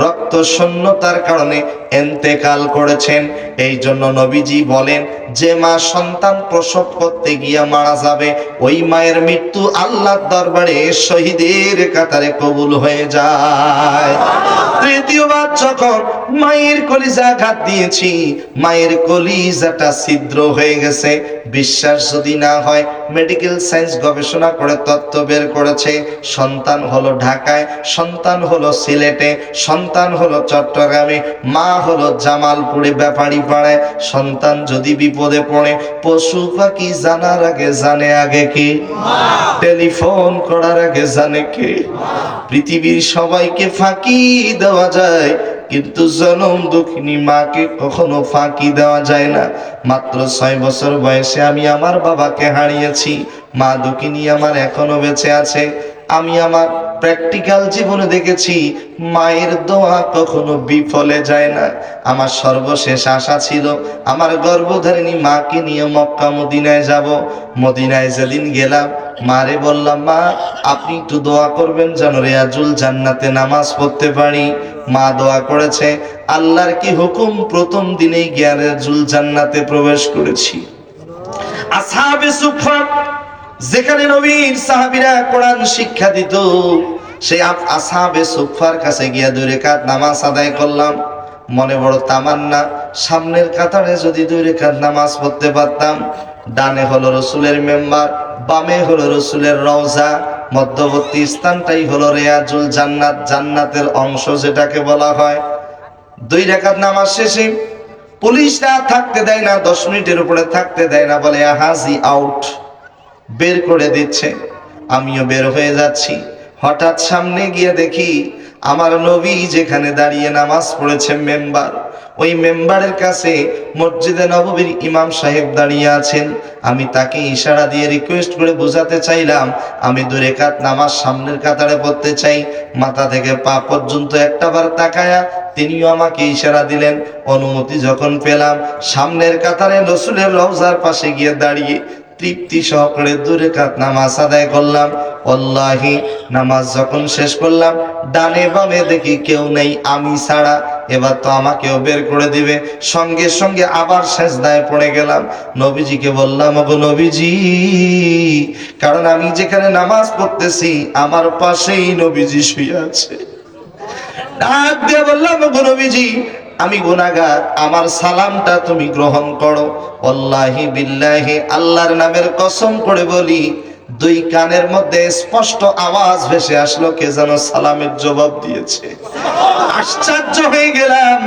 রক্ত শূন্যতার কারণে ইন্তেকাল করেছেন। এই জন্য নবীজি বলেন, যে মা সন্তান প্রসব করতে গিয়ে মারা যাবে, ওই মায়ের মৃত্যু আল্লাহর দরবারে শহীদের কাতারে কবুল হয়ে যায়। তৃতীয়বার যখন মায়ের কলিজা আঘাত দিয়েছি, মায়ের কলিজাটা ছিদ্র হয়ে গেছে। বিশ্বাস যদি না হয়, মেডিকেল সায়েন্স গবেষণা করে তথ্য বের করেছে, সন্তান হলো ঢাকায়, সন্তান হলো সিলেটে, সন্তান হলো চট্টগ্রামে, মা হলো জামালপুরে ব্যাপারী পাড়ায়। সন্তান যদি বিপদে পড়ে, পশু পাখি জানার আগে জানে আগে কে? টেলিফোন করার আগে জানে কে? পৃথিবীর সবাইকে ফাঁকি দেওয়া যায়, কিন্তু জনম দুঃখিনী মাকে কখনো ফাঁকি দেওয়া যায় না। মাত্র 6 বছর বয়সে আমি আমার বাবাকে হারিয়েছি। মা দুঃখিনী আমার এখনো বেঁচে আছে। আমি আমার প্র্যাকটিক্যাল জীবনে দেখেছি মায়ের দোয়া কখনো বিফলে যায় না। আমার সর্বশেষ আশা ছিল আমার গর্ভধারিণী মাকে নিয়ে মক্কা মদিনায় যাব। মদিনায় যেদিন গেলাম মারে বললাম, মা আপনি একটু দোয়া করবেন যেন রিয়াজুল জান্নাতে নামাজ পড়তে পারি। মা দোয়া করেছে, আল্লাহর কি হুকুম, প্রথম দিনেই গিয়ে রিয়াজুল জান্নাতে প্রবেশ করেছি। আসহাবে সুফফা, যেখানে নবীর সাহাবীরা কোরআন শিক্ষা দিত, সেই আসহাবে সুফফার কাছে গিয়ে 2 রাকাত নামাজ আদায় করলাম। মনে বড় তামান্না, সামনের কাতারে যদি 2 রাকাত নামাজ পড়তে পারতাম। ডানে হলো রসুলের মেম্বার, বামে হলো রসুলের রওজা, মধ্যবর্তী স্থানটাই হলো রিয়াজুল জান্নাত, জান্নাতের অংশ যেটাকে বলা হয়। 2 রাকাত নামাজ শেষে পুলিশরা থাকতে দেয় না, 10 মিনিটের উপরে থাকতে দেয় না, বলে হাজি আউট, বের করে দিচ্ছে। আমিও বের হয়ে যাচ্ছি। হঠাৎ সামনে গিয়ে দেখি আমার নবী যেখানে দাঁড়িয়ে নামাজ পড়েছে মেম্বার, ওই মেম্বারের কাছে মসজিদে নববীর ইমাম সাহেব দাঁড়িয়ে আছেন। আমি তাকে ইশারা দিয়ে রিকোয়েস্ট করে বোঝাতে চাইলাম আমি 2 রাকাত নামাজ সামনের কাতারে পড়তে চাই। মাথা থেকে পা পর্যন্ত একটাবার তাকায়া তিনিও আমাকে ইশারা দিলেন। অনুমতি যখন পেলাম, সামনের কাতারে রসুলের রওজার পাশে গিয়ে দাঁড়িয়ে তৃপ্তি সহকারে 2 রাকাত নামাজ আদায় করলাম। আল্লাহি নামাজ যখন শেষ করলাম, ডানে বামে দেখি কেউ নেই আমি ছাড়া। এবার তো আমাকেও বের করে দিবে। সঙ্গে সঙ্গে আবার সেজদায় পড়ে গেলাম। নবীজিকে বললাম, ওগো নবীজি, কারণ আমি যেখানে নামাজ পড়তেছি আমার পাশেই নবীজি শুয়ে আছে। ডাক দিয়ে বললাম, ওগো নবীজি, আমি গুনাহগার, আমার সালামটা তুমি গ্রহণ করো। আল্লাহি বিল্লাহি, আল্লাহর নামের কসম করে বলি, 2 কানের মধ্যে স্পষ্ট আওয়াজ ভেসে আসলো, কে যেন সালামের জবাব দিয়েছে। আশ্চর্য হয়ে গেলাম,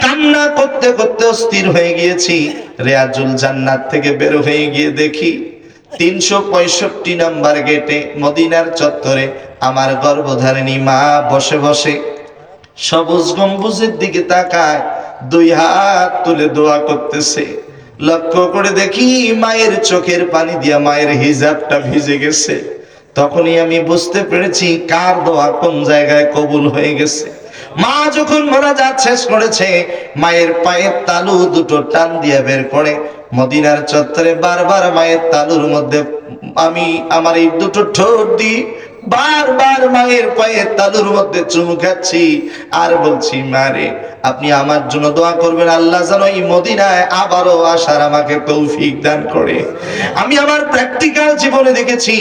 কান্না করতে করতে অস্থির হয়ে গিয়েছি। রিয়াজুল জান্নাত থেকে বের হয়ে গিয়ে দেখি 365 নাম্বার গেটে মদিনার চত্বরে আমার গর্ভধারিণী মা বসে বসে সবুজ গম্বুজের দিকে তাকায়, 2 হাত তুলে দোয়া করতেছে। লক্ষ্য করে দেখি মায়ের চোখের পানি দিয়া মায়ের হিজাবটা ভিজে গেছে। তখনই আমি বুঝতে পেরেছি কার দোয়া কোন জায়গায় কবুল হয়ে গেছে। মা যখন মোনাজাত শেষ করেছে, মায়ের পায়ের তালু দুটো টান দিয়ে বের করে মদিনার চত্বরে বারবার মায়ের তালুর মধ্যে আমি আমার এই দুটো ঠোঁট দিই বারবার মায়ের পায়ের তালুর মধ্যে চুমু খাচ্ছি আর বলছি, মারে আপনি আমার জন্য দোয়া করবেন, আল্লাহ যেন এই মদিনায় আবারও আসার আমাকে তৌফিক দান করে। আমি আমার প্র্যাকটিক্যাল জীবনে দেখেছি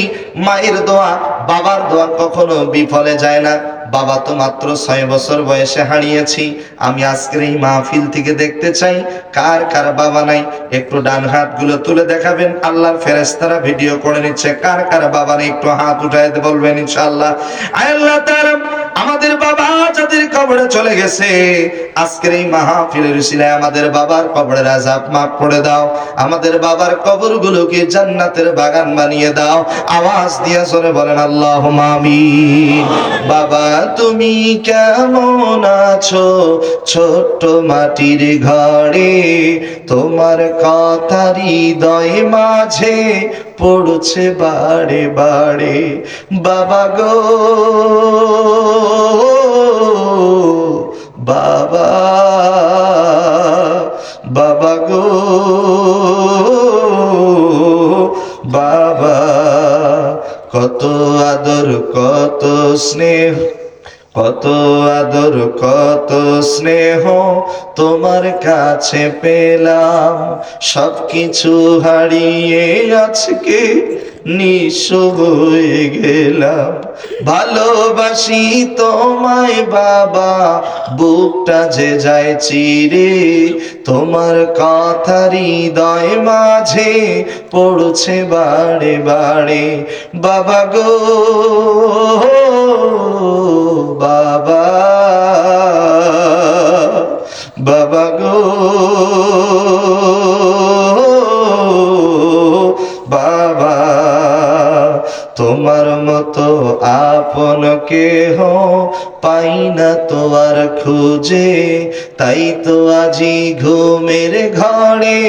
মায়ের দোয়া, বাবার দোয়া কখনো বিফলে যায় না। বাবা তো মাত্র 6 বছর বয়সে হারিয়েছি। আমি আজকের এই মাহফিল থেকে দেখতে চাই কার কার বাবা নাই, একটু ডান হাতগুলো তুলে দেখাবেন। আল্লাহর ফেরেশতারা ভিডিও করে নিচ্ছে, কার কার বাবা নেই একটু হাত উঠায় বলবেন ইনশাআল্লাহ। আল্লাহ তাআলা আমাদের বাবা যাদের কবরে চলে গেছে, আজকের এই মাহফিলের উসিলায় আমাদের বাবার কবরের আযাব মাফ করে দাও, আমাদের বাবার কবরগুলোকে জান্নাতের বাগান বানিয়ে দাও। আওয়াজ দিয়ে জোরে বলেন আল্লাহুম্মা আমিন। বাবা তুমি কেমন আছো ছোট্ট মাটির ঘরে, তোমার কথা হৃদয় মাঝে পড়ছে বারে বারে। বাবা গো বাবা, বাবা গো বাবা, কত আদর কত স্নেহ, কত আদর কত স্নেহ তোমার কাছে পেলাম, সবকিছু হারিয়ে আজকে নিঃস্ব হয়ে গেলাম। ভালোবাসি তোমায় বাবা, বুকটা যে যায় চিরে, তোমার কথা হৃদয় মাঝে পড়ছে বারে বারে। বাবা গো বাবা, বাবা গো বাবা, তোমার মতো আপন কেহ পাই না তো আর খুঁজে, তাই তো আজি ঘুমের ঘরে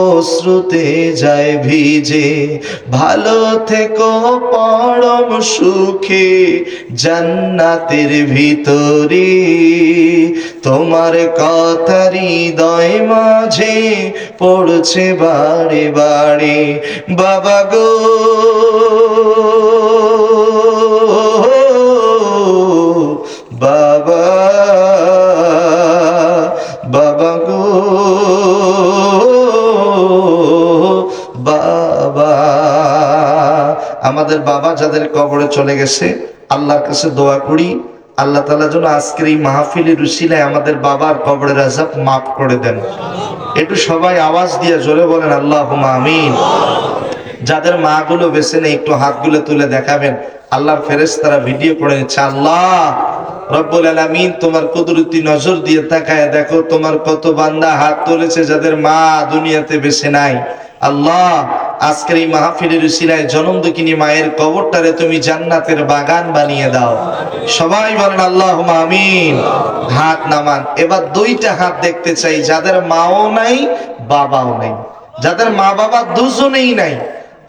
অশ্রুতে যায় ভিজে। ভালো থেকো পরম সুখে জান্নাতের ভিতরে, তোমার কথা হৃদয় মাঝে পড়ছে বারে বারে। বাবা গো বাবা, বাবা গো বাবা। আমাদের বাবা যাদের কবরে চলে গেছে, আল্লাহর কাছে দোয়া করি আল্লাহ তাআলা যেন আজকের এই মাহফিলের উসিলায় আমাদের বাবার কবরের আযাব মাফ করে দেন। একটু সবাই আওয়াজ দিয়ে জোরে বলেন আল্লাহুম্মা আমিন। যাদের মা গুলো বেঁচে নেই একটু হাতগুলো তুলে দেখাবেন, আল্লাহর ফেরেশতারা ভিডিও করে নিচ্ছে। আল্লাহ রব্বুল আলামিন তোমার কুদরতি নজর দিয়ে তাকায় দেখো তোমার কত বান্দা হাত তুলেছে যাদের মা দুনিয়াতে বেঁচে নাই। আল্লাহ আজকের এই মাহফিলের উসিলায় জনম দুঃখিনী মায়ের কবরটারে তুমি জান্নাতের বাগান বানিয়ে দাও। সবাই বলেন আল্লাহুম্মা আমিন। হাত নামান। এবার দুইটা হাত দেখতে চাই যাদের মাও নাই বাবাও নাই, যাদের মা বাবা দুজনেই নাই।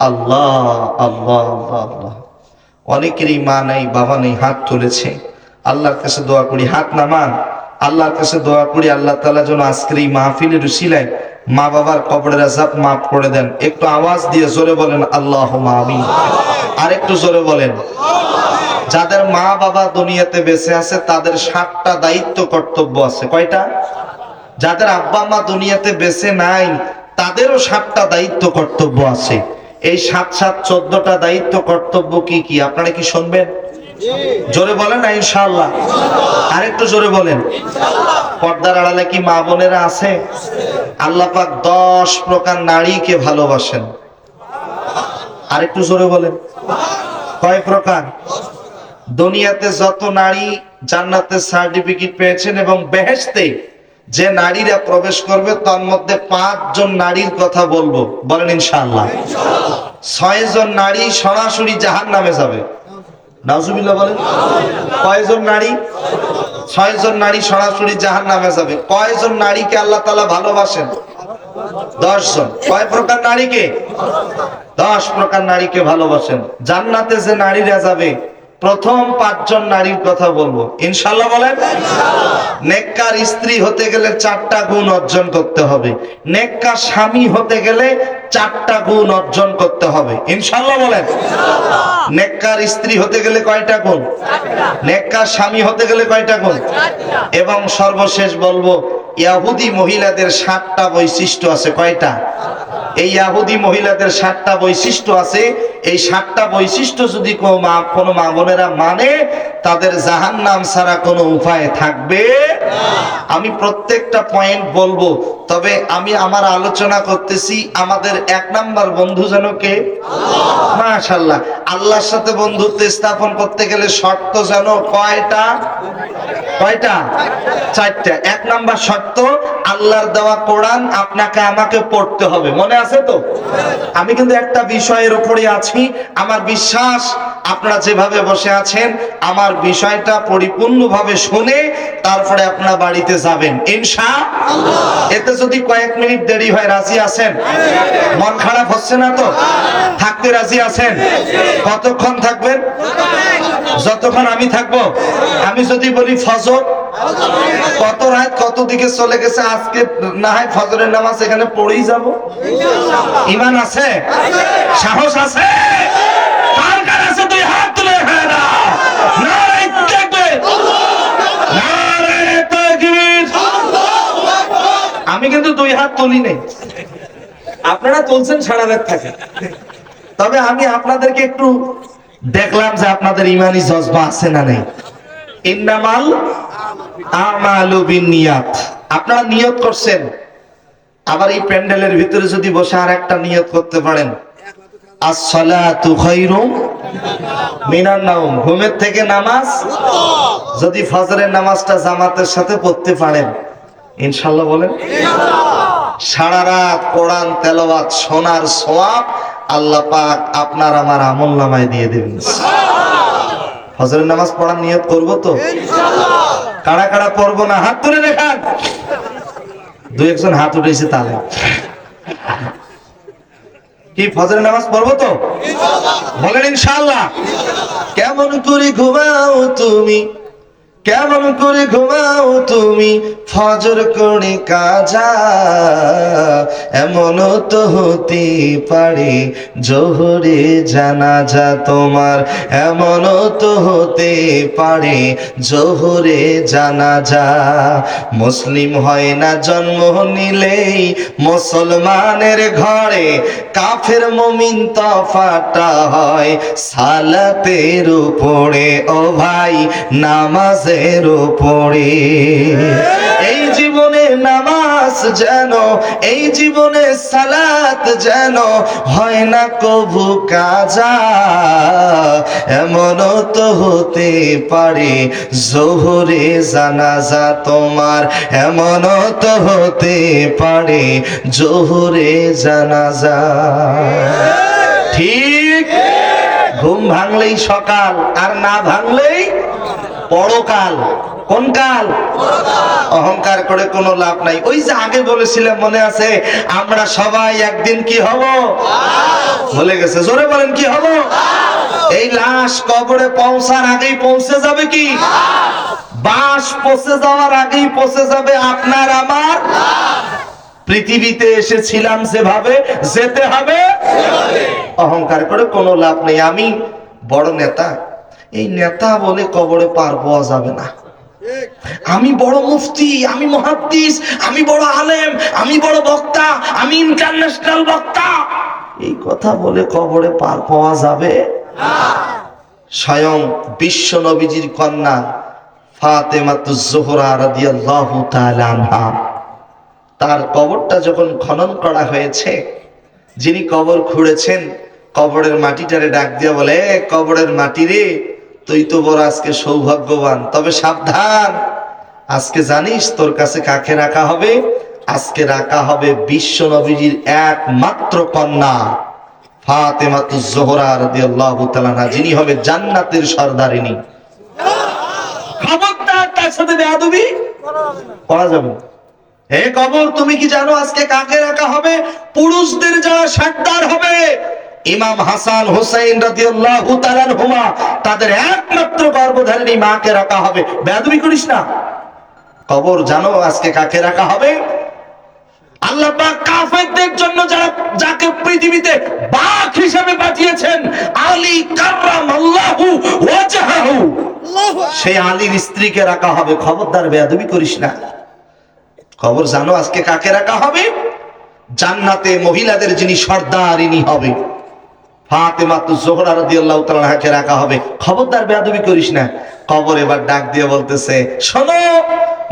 আল্লাহ আল্লাহ আল্লাহ। অনেকেরই মা নাই বাবা নেই, হাত তুলেছে। আল্লাহর কাছে দোয়া করি, হাত নামান। আল্লাহর কাছে দোয়া করি আল্লাহ তাআলা যেন আজকের এই মাহফিলের উসিলায় মা বাবার কবরের আযাব মাফ করে দেন। একটু আওয়াজ দিয়ে জোরে বলেন আল্লাহুম্মা আমিন। আর একটু জোরে বলেন। যাদের মা বাবা দুনিয়াতে বেঁচে আছে তাদের 7টা দায়িত্ব কর্তব্য আছে। কয়টা? যাদের আব্বা মা দুনিয়াতে বেঁচে নাই তাদেরও 7টা দায়িত্ব কর্তব্য আছে। এই 7 7 14টা দায়িত্ব কর্তব্য কি কি আপনারা কি শুনবেন? জোরে বলেন না ইনশাআল্লাহ। আরেকটু জোরে বলেন ইনশাআল্লাহ। পর্দার আড়ালে কি মা বোনেরা আছে? আল্লাহ পাক 10 প্রকার নারীকে ভালোবাসেন। আরেকটু জোরে বলেন কয় প্রকার? দুনিয়াতে যত নারী জান্নাতের সার্টিফিকেট পেয়েছেন এবং বেহেশতে যে নারীরা প্রবেশ করবে তার মধ্যে 5 জন নারীর কথা বলবো, বলেন ইনশাআল্লাহ। 6 জন নারী সরাসরি জাহান্নামে যাবে। নাউজুবিল্লাহ বলেন। কয়জন নারী? 6 জন নারী সরাসরি জাহান্নামে যাবে। কয়জন নারীকে আল্লাহ তাআলা ভালোবাসেন? 10 জন। কয় প্রকার নারীকে? 10 প্রকার নারীকে ভালোবাসেন। জান্নাতে যে নারীরা যাবে প্রথম 5 জন নারীর কথা বলবো ইনশাআল্লাহ, বলেন ইনশাআল্লাহ। নেককার স্ত্রী হতে গেলে 4টা গুণ অর্জন করতে হবে। নেককার স্বামী হতে গেলে 4টা গুণ অর্জন করতে হবে ইনশাআল্লাহ, বলেন ইনশাআল্লাহ। নেককার স্ত্রী হতে গেলে কয়টা গুণ? 4টা। নেককার স্বামী হতে গেলে কয়টা গুণ? 4টা। এবং সর্বশেষ বলবো ইহুদি মহিলাদের 7টা বৈশিষ্ট্য আছে। কয়টা? এই ইহুদি মহিলাদের 7টা বৈশিষ্ট্য আছে। এই 7টা বৈশিষ্ট্য যদি কোনো মা বোনেরা মানে তাদের জাহান্নাম ছাড়া কোনো উপায় থাকবে না। আমি প্রত্যেকটা পয়েন্ট বলবো, তবে আমি আমার আলোচনা করতেছি আমাদের 1 নাম্বার বন্ধু যেন কে? আল্লাহ। মাশাআল্লাহ। আল্লাহর সাথে বন্ধুত্ব স্থাপন করতে গেলে শর্ত যেন কয়টা? কয়টা? 4টা। 1 নাম্বার শর্ত আল্লাহর দেওয়া কোরআন আপনাকে আমাকে পড়তে হবে। মনে আছে তো? আমি কিন্তু একটা বিষয়ের উপরে আছি। আমার বিশ্বাস আপনারা যেভাবে বসে আছেন আমার বিষয়টা পরিপূর্ণভাবে শুনে তারপরে আপনারা বাড়িতে যাবেন ইনশাআল্লাহ। এতে যদি কয়েক মিনিট দেরি হয় রাজি আছেন? মন খারাপ হচ্ছে না তো? থাকতে রাজি আছেন? কতক্ষণ থাকবেন? যতক্ষণ আমি থাকবো। আমি যদি বলি ফজর, কত রাত কত দিকে চলে গেছে, আজকে না হয় ফজরের নামাজ এখানে পড়েই যাব। ঈমান আছে? সাহস আছে? কার কার আছে? তুই হাত তুলে হ্যাঁ না। নারে তাকবীর, নারে তাকবীর। আমি কিন্তু 2 হাত তুলি নেই, আপনারা তুলছেন সারা রাত থাকে। তবে আমি আপনাদেরকে একটু দেখলাম যে আপনাদের ঈমানি জজবা আছে না নেই। ইন্নামাল আমালু বিন্নিয়াত। আপনারা নিয়ত করছেন, আবার এই প্যান্ডেলের ভিতরে যদি বসে আর একটা নিয়ত করতে পারেন, আসসালাতু খায়রুম মিনান নাওম, ঘুমের থেকে নামাজ। যদি ফজরের নামাজটা জামাতের সাথে পড়তে পারেন ইনশাআল্লাহ, বলেন সারা রাত কোরআন তেলাওয়াত শোনার সওয়াব আল্লাহ পাক আপনার আমার আমলনামায় দিয়ে দেবেন। ফজরের নামাজ পড়ার নিয়ত করবো তো ইনশাআল্লাহ। কারা কারা পড়বো না হাত তুলে দেখান। দুই একজন হাত উঠেছে তাহলে কি ফজরের নামাজ পড়বো তো ইনশাআল্লাহ, বলেন ইনশাআল্লাহ। কেমন করে ঘুমাও তুমি, কেমন করে ঘুমাও তুমি ফজর করে কাজা, এমন তো হতে পারে জোহরে জানাজা তোমার, এমন তো হতে পারে জোহরে জানাজা। মুসলিম হয় না জন্ম নিলেই মুসলমানের ঘরে, কাফের মুমিন তফাটা হয় সালাতের উপরে ও ভাই নামাজের উপরে। এই জীবনে নামাজ যেন, এই জীবনে সালাত যেন হয় না কবু কাজা, এমন তো হতে পারে জোহরে জানাজা তোমার, এমন তো হতে পারে জোহরে জানাজা। ঠিক, ঘুম ভাঙলেই সকাল আর না ভাঙলেই পরকাল। কোন কাল? অহংকার করে কোনো লাভ নাই। ওই যে আগে বলেছিলাম মনে আছে, আমরা সবাই একদিন কি হব বলে গেছে, জোরে বলেন কি হব? এই লাশ কবরে পৌঁছার আগেই পৌঁছে যাবে কি? বাস পচে যাওয়ার আগেই পচে যাবে আপনার আমার। পৃথিবীতে এসেছিলাম যেভাবে যেতে হবে, অহংকার করে কোনো লাভ নেই। আমি বড় নেতা, এই নেতা বলে কবরে পার পাওয়া যাবে না। আমি বড় মুফতি, আমি মুহাদ্দিস, আমি বড় আলেম, আমি বড় বক্তা, আমি ইন্টারন্যাশনাল বক্তা, এই কথা বলে কবরে পার পাওয়া যাবে না। স্বয়ং বিশ্ব নবীজির কন্যা ফাতেমাতুজ জোহরা রাদিয়াল্লাহু তাআলা আনহা, তার কবরটা যখন খনন করা হয়েছে, যিনি কবর খুঁড়েছেন কবরের মাটিটারে ডাক দিয়ে বলে, কবরের মাটি রে, তুই তো বড় আজকে সৌভাগ্যবান, তবে সাবধান, আজকে জানিস তোর কাছে কাকে রাখা হবে? আজকে রাখা হবে বিশ্ব নবীজির একমাত্র কন্যা ফাতেমাতুজ জোহরা রাদিয়াল্লাহু তাআলা আনহা, যিনি হবে জান্নাতের সর্দারিনী। খবরদার তার সাথে বেয়াদবি করা যাবে না। হে কবর, তুমি কি জানো আজকে কাকে রাখা হবে? পুরুষদের যারা সর্দার হবে, ইমাম হাসান হুসাইন রাদিয়াল্লাহু তাআলা আনহুমা, তাদের একমাত্র গর্ভধারিণী মাকে রাখা হবে। বেয়াদবি করিস না। কবর জানো আজকে কাকে রাখা হবে? আল্লাহ পাক কাফেরদের জন্য যাকে পৃথিবীতে বাঘ হিসেবে পাঠিয়েছেন, আলী কাররামাল্লাহু ওয়াজহাহু, সেই আলীর স্ত্রীকে রাখা হবে। খবরদার বেয়াদবি করিস না। খবর জানো আজকে কাকে রাখা হবে? জান্নাতে মহিলাদের যিনি সর্দারিনী হবে, ফাতেমাতুজ জোহরা রাদিয়াল্লাহু তাআলা আনহাকে রাখা হবে। খবরদার বেয়াদবি করিস না। কবর এবার ডাক দিয়ে বলতেছে, শোনো,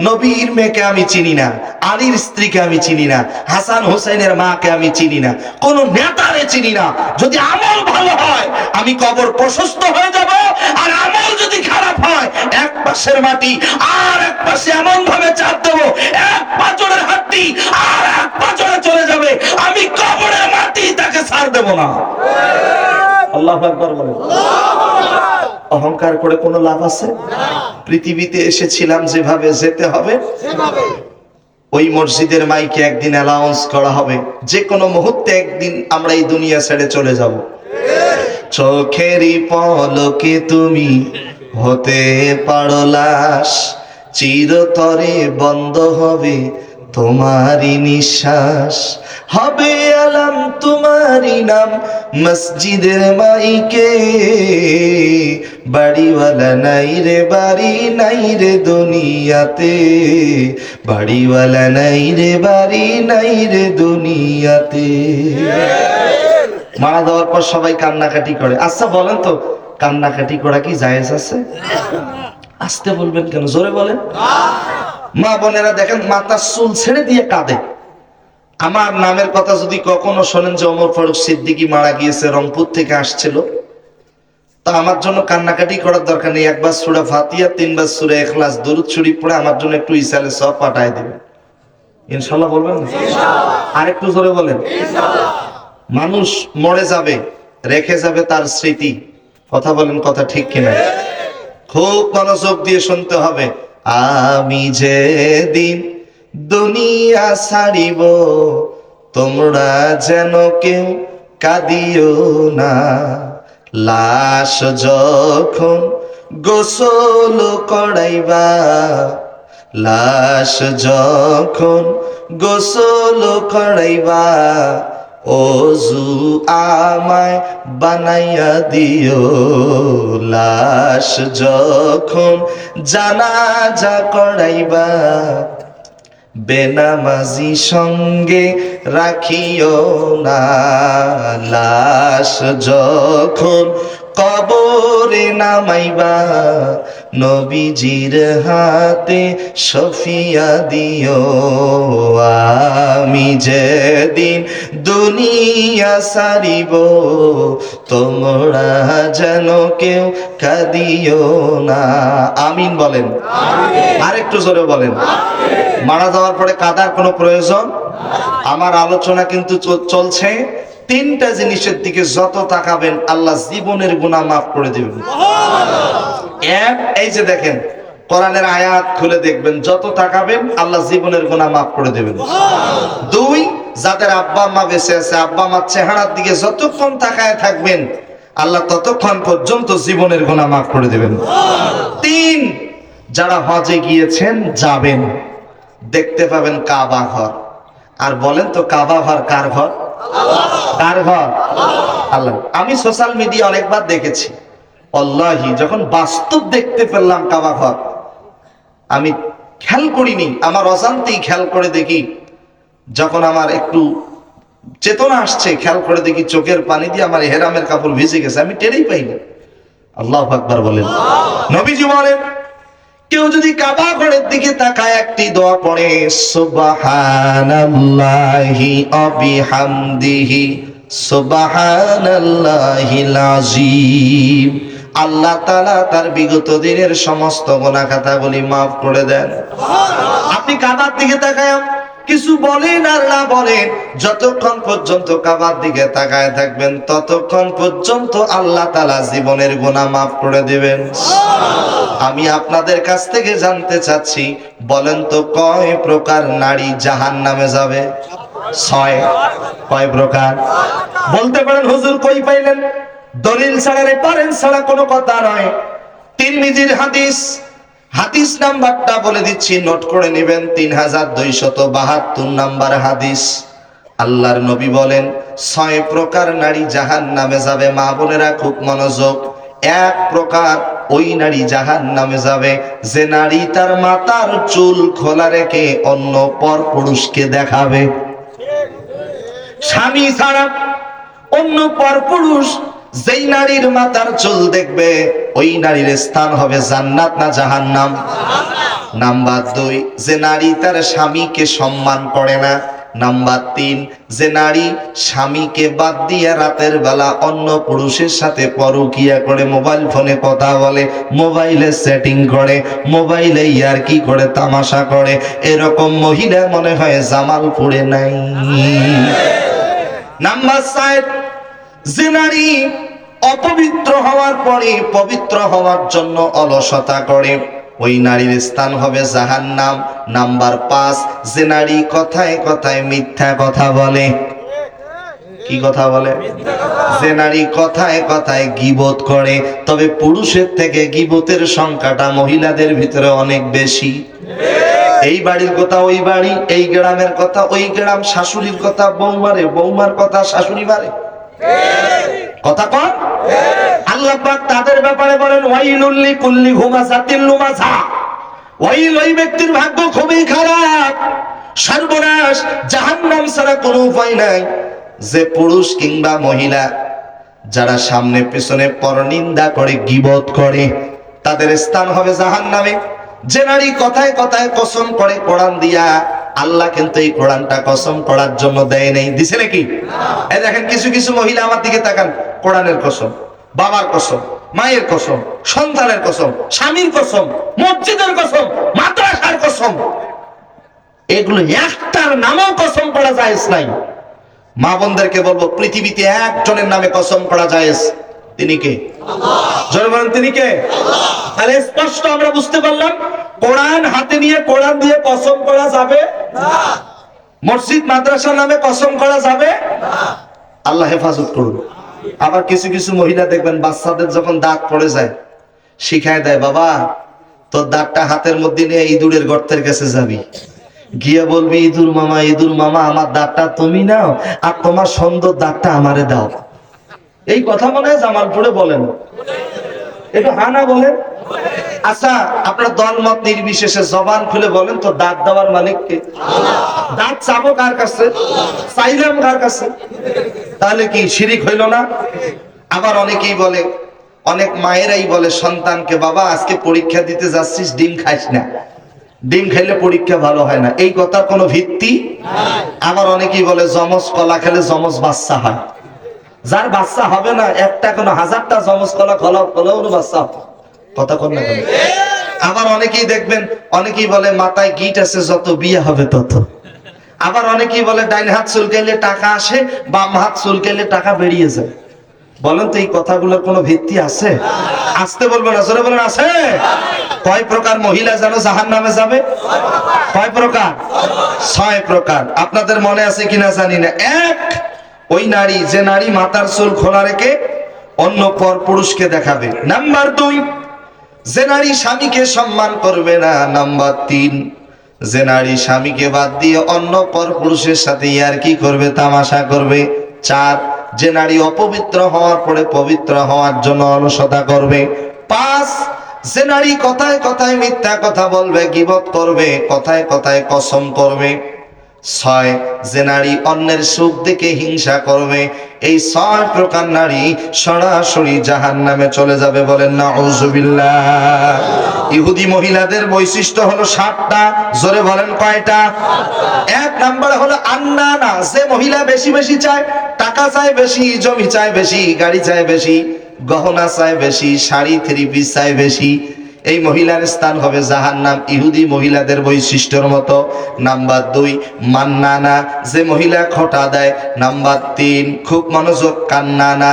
নবীর মেয়েকে আমি চিনি না, আলীর স্ত্রীকে আমি চিনি না, হাসান হোসেনের মাকে আমি চিনি না, কোন নেতারে চিনি না। যদি আমল ভালো হয় আমি কবর প্রশস্ত হয়ে যাব, আর আমল যদি খারাপ হয় এক পাশের মাটি আর এক পাশে এমন ভাবে চাপ দেবো, এক পাঁচড়ের হাড্ডি আর এক পাঁচড়ে চলে যাবে, আমি কবরের মাটি তাকে ছাড় দেব না। আল্লাহু আকবার বলেন। অহংকার করে কোনো লাভ আছে? পৃথিবীতে এসেছিলাম যেভাবে যেতে হবে সেভাবে। ওই মসজিদের মাইকে একদিন অ্যানাউন্স করা হবে, যে কোনো মুহূর্তে একদিন আমরা এই দুনিয়া ছেড়ে চলে যাব। চোখেরই পলকে তুমি হতে পারো লাশ, চিরতরে বন্ধ হবে তোমারই নিঃশ্বাস, হবে আলাম তোমারই নাম মসজিদের মাইকে, বাড়িওয়ালা নাই রে বাড়ি নাই রে দুনিয়াতে, বাড়িওয়ালা নাই রে বাড়ি নাই রে দুনিয়াতে। মারা যাওয়ার পর সবাই কান্নাকাটি করে। আচ্ছা বলেন তো, কান্নাকাটি করা কি জায়েজ আছে? আসতে বলবেন কেন, জোরে বলেন। মা বোনেরা দেখেন, মাথার চুল ছেড়ে দিয়ে কাঁদে। আমার নামের কথা যদি কখনো শোনেন যে ওমর ফারুক সিদ্দিকী মারা গিয়েছে, রংপুর থেকে আসছিল, তা আমার জন্য কান্নাকাটি করার দরকার নেই। একবার সূরা ফাতিহা, 3 বার সূরা ইখলাস দরুদ শরীফ পড়ে আমার জন্য একটু ইসালে সব পাঠায় দিবেন, ইনশাআল্লাহ। বলবেন ইনশাআল্লাহ। আর একটু জোরে বলেন ইনশাআল্লাহ। মানুষ মরে যাবে, রেখে যাবে তার স্মৃতি। কথা বলেন, কথা ঠিক কিনা? খুব মনোযোগ দিয়ে শুনতে হবে। আমি যেদিন দুনিয়া ছাড়িব, তোমরা যেন কেউ কাঁদিও না। লাশ যখন গোসল করাইবা, লাশ যখন গোসল করাইবা, ওযু আমায় বানাইয়া দিও। লাশ যখন জানাজা করাইবা, বেনামাজি সঙ্গে রাখিও না। লাশ যখন কবরে নামাইবা, নবীজির হাতে সফিয়া দিও। আমি যেদিন দুনিয়া ছাড়িব, তোমরা যেন কেউ কাঁদিও না। আমিন বলেন। আরেকটু জোরে বলেন। মারা যাওয়ার পরে কাঁদার কোনো প্রয়োজন? আমার আলোচনা কিন্তু চলছে তিনটা জিনিসের দিকে, যত তাকাবেন আল্লাহ জীবনের গুনাহ মাফ করে দিবেন। এক, এই যে দেখেন কোরআনের আয়াত খুলে দেখবেন, যত তাকাবেন আল্লাহ জীবনের গুনাহ মাফ করে দিবেন। দুই, যাদের আব্বা মা বেঁচে আছে, আব্বা মার চেহারার দিকে যতক্ষণ তাকায় থাকবেন আল্লাহ ততক্ষণ পর্যন্ত জীবনের গুনাহ মাফ করে দিবেন। তিন, যারা হজে গিয়েছেন, যাবেন, দেখতে পাবেন কাবা ঘর। আর বলেন তো কাবা ঘর কার ঘর? কার ঘর? আল্লাহ। আমি সোশ্যাল মিডিয়া অনেকবার দেখেছি, আল্লাহি যখন বাস্তব দেখতে পেলাম কাবা ঘর, আমি খেয়াল করিনি, আমার অজান্তেই খেয়াল করে দেখি, যখন আমার একটু চেতনা আসছে খেয়াল করে দেখি চোখের পানি দিয়ে আমার হেরামের কাপড় ভিজে গেছে, আমি টেরই পাইনি। আল্লাহু আকবার বলেন। নবীজি বলেন, কেউ যদি কাবা ঘরের দিকে তাকায় একটি দোয়া পড়ে, সুবহানাল্লাহি ওয়া বিহামদিহি সুবহানাল্লাহিল আযীম, আল্লাহ তাআলা তার বিগত দিনের সমস্ত গুনাহ খাতাগুলি মাফ করে দেন। আপনি কাবার দিকে তাকায় কিছু বলেন আর না বলেন, যতক্ষণ পর্যন্ত কাবার দিকে তাকায় থাকবেন ততক্ষণ পর্যন্ত আল্লাহ তাআলা জীবনের গুনাহ মাফ করে দিবেন। আমি আপনাদের কাছ থেকে জানতে চাচ্ছি, বলেন তো কয় প্রকার নারী জাহান্নামে যাবে? 6। কয় প্রকার? বলতে পারেন হুজুর কই পাইলেন? দলিল ছাড়া রেফারেন্স ছাড়া কোনো কথা নয়। তিরমিজির হাদিস, হাদিস নাম্বারটা বলে দিচ্ছি, নোট করে নেবেন, 3272 নাম্বার হাদিস। আল্লাহর নবী বলেন 6 প্রকার নারী জাহান্নামে যাবে। মা বোনেরা খুব মনোযোগ। 1 প্রকার ওই নারী জাহান্নামে যাবে যে নারী তার মাথার চুল খোলা রেখে অন্য পর পুরুষকে দেখাবে। স্বামী ছাড়া অন্য পর পুরুষ যেই নারীর মাথার চুল দেখবে, ওই নারীর স্থান হবে জান্নাত না জাহান্নাম? নাম্বার 2, যে নারী তার স্বামীকে সম্মান করে না। নাম্বার 3, যে নারী স্বামীকে বাদ দিয়ে রাতের বেলা অন্য পুরুষের সাথে পরকিয়া করে, মোবাইল ফোনে কথা বলে, মোবাইলে সেটিং করে, মোবাইলে ইয়ারকি করে, তামাশা করে, এরকম মহিলা মনে হয় জামালপুরে নাই। নাম্বার 4, যে নারী অপবিত্র হওয়ার পরে পবিত্র হওয়ার জন্য অলসতা করে, ওই নারীর স্থান হবে জাহান্নাম। নাম্বার 5, যে নারী কথায় কথায় মিথ্যা কথা বলে। কি কথা বলে? যে নারী কথায় কথায় গীবত করে, তবে পুরুষের থেকে গীবতের সংখ্যাটা মহিলাদের ভিতরে অনেক বেশি। এই বাড়ির কথা ওই বাড়ি, এই গ্রামের কথা ওই গ্রাম, শাশুড়ির কথা বউ মারে, বৌমার কথা শাশুড়ি মারে। কথা কন। আল্লাহ পাক তাদের ব্যাপারে বলেন, ওয়াইলুল লিকুল্লি হুমাযাতিল লুমাযা, ওয়াইল, ওই ব্যক্তির ভাগ্য খুবই খারাপ, সর্বনাশ, জাহান্নাম ছাড়া কোনো উপায় নাই। যে পুরুষ কিংবা মহিলা যারা সামনে পিছনে পরনিন্দা করে, গীবত করে, তাদের স্থান হবে জাহান্নামে। যে নারী কথায় কথায় কসম করে কোরআন দিয়া, আল্লাহ কিন্তু এই কোরআনটা কসম করার জন্য দেয় নাই, দিছে নাকি? এই দেখেন কিছু কিছু মহিলা আমার দিকে তাকান, কোরআনের কসম, বাবার কসম, মায়ের কসম, সন্তানের কসম, স্বামীর কসম, মসজিদের কসম, মাদ্রাসার কসম, এগুলো একটার নামও কসম করা জায়েজ নাই। মা বোনদেরকে বলবো, পৃথিবীতে একজনের নামে কসম করা জায়েজ, তিনি কে? জোরে বলেন তিনি কে? তাহলে স্পষ্ট আমরা বুঝতে পারলাম, কোরআন হাতে নিয়ে কোরআন দিয়ে কসম করা যাবে না। মসজিদ মাদ্রাসা নামে কসম করা যাবে না। আল্লাহ হেফাজত করুন। আবার কিছু কিছু মহিলা দেখবেন বাচ্চাদের যখন দাঁত পড়ে যায় শিখায় দেয়, বাবা তোর দাঁতটা হাতের মধ্যে নিয়ে ইঁদুরের গর্তের কাছে যাবি, গিয়ে বলবি ইঁদুর মামা আমার দাঁতটা তুমি নাও আর তোমার সুন্দর দাঁতটা আমারে দাও। এই কথা মনে হয় জামালপুরে বলেন, একটু হানা বলেন। আচ্ছা আপনার দলমত নির্বিশেষে জবান খুলে বলেন তো, দাঁত দেওয়ার মালিক কে? দাঁত চাবো কার কাছে? চাইলাম কার কাছে? তাহলে কি শিরিক হইল না? আবার অনেকেই বলে, অনেক মায়েরাই বলে সন্তানকে, বাবা আজকে পরীক্ষা দিতে যাচ্ছিস ডিম খাইস না, ডিম খাইলে পরীক্ষা ভালো হয় না। এই কথার কোনো ভিত্তি? আবার অনেকেই বলে জমজ কলা খেলে জমজ বাচ্চা হয়। যার বাচ্চা হবে না, একটা কোনো হাজারটা জমজ কলা খোলাও বাচ্চা হবে। কথা কর না কেন? আবার অনেকেই দেখবেন, অনেকেই বলে মাথায় গিট আছে, যত বিয়ে হবে তত। আবার অনেকেই বলে ডাইন হাত চুলকাইলে টাকা আসে, বাম হাত চুলকাইলে টাকা বেরিয়ে যায়। বলেন তো এই কথাগুলোর কোনো ভিত্তি আছে? আসতে বলবো না, জোরে বলেন আছে? কয় প্রকার মহিলা যেন জাহান্নামে যাবে? কয় প্রকার? 6 প্রকার। আপনাদের মনে আছে কিনা জানি না। এক, ওই নারী, যে নারী মাথার চুল খোলা রেখে অন্য পর পুরুষকে দেখাবে। নাম্বার 2, যে নারী স্বামীকে সম্মান করবে না। নাম্বার 3, যে নারী স্বামীকে বাদ দিয়ে অন্য পর পুরুষের সাথে ইয়ারকি করবে, তামাশা করবে। 4, যে নারী অপবিত্র হওয়ার পরে পবিত্র হওয়ার জন্য অলসতা করবে। 5, যে নারী কথায় কথায় মিথ্যা কথা বলবে, গীবত করবে, কথায় কথায় কসম করবে। 6, যে নারী অন্যের সুখ দেখে হিংসা করবে। এই 6 প্রকার নারী সরাসরি জাহান্নামে চলে যাবে। বলেন নাউজুবিল্লাহ। ইহুদি মহিলাদের বৈশিষ্ট্য হলো 7টা। জোরে বলেন কয়টা? 1 নাম্বার হলো আন্নানা, যে মহিলা বেশি বেশি চায়, টাকা চায় বেশি, জমি চায় বেশি, গাড়ি চায় বেশি, গহনা চায় বেশি, শাড়ি 3 পিস চায় বেশি, এই মহিলার স্থান হবে জাহান্নাম, ইহুদি মহিলাদের বৈশিষ্ট্যের মতো। নাম্বার 2 মান্নানা, যে মহিলা খোটা দেয়। নাম্বার 3 খুব মনোযোগ, কান্নানা,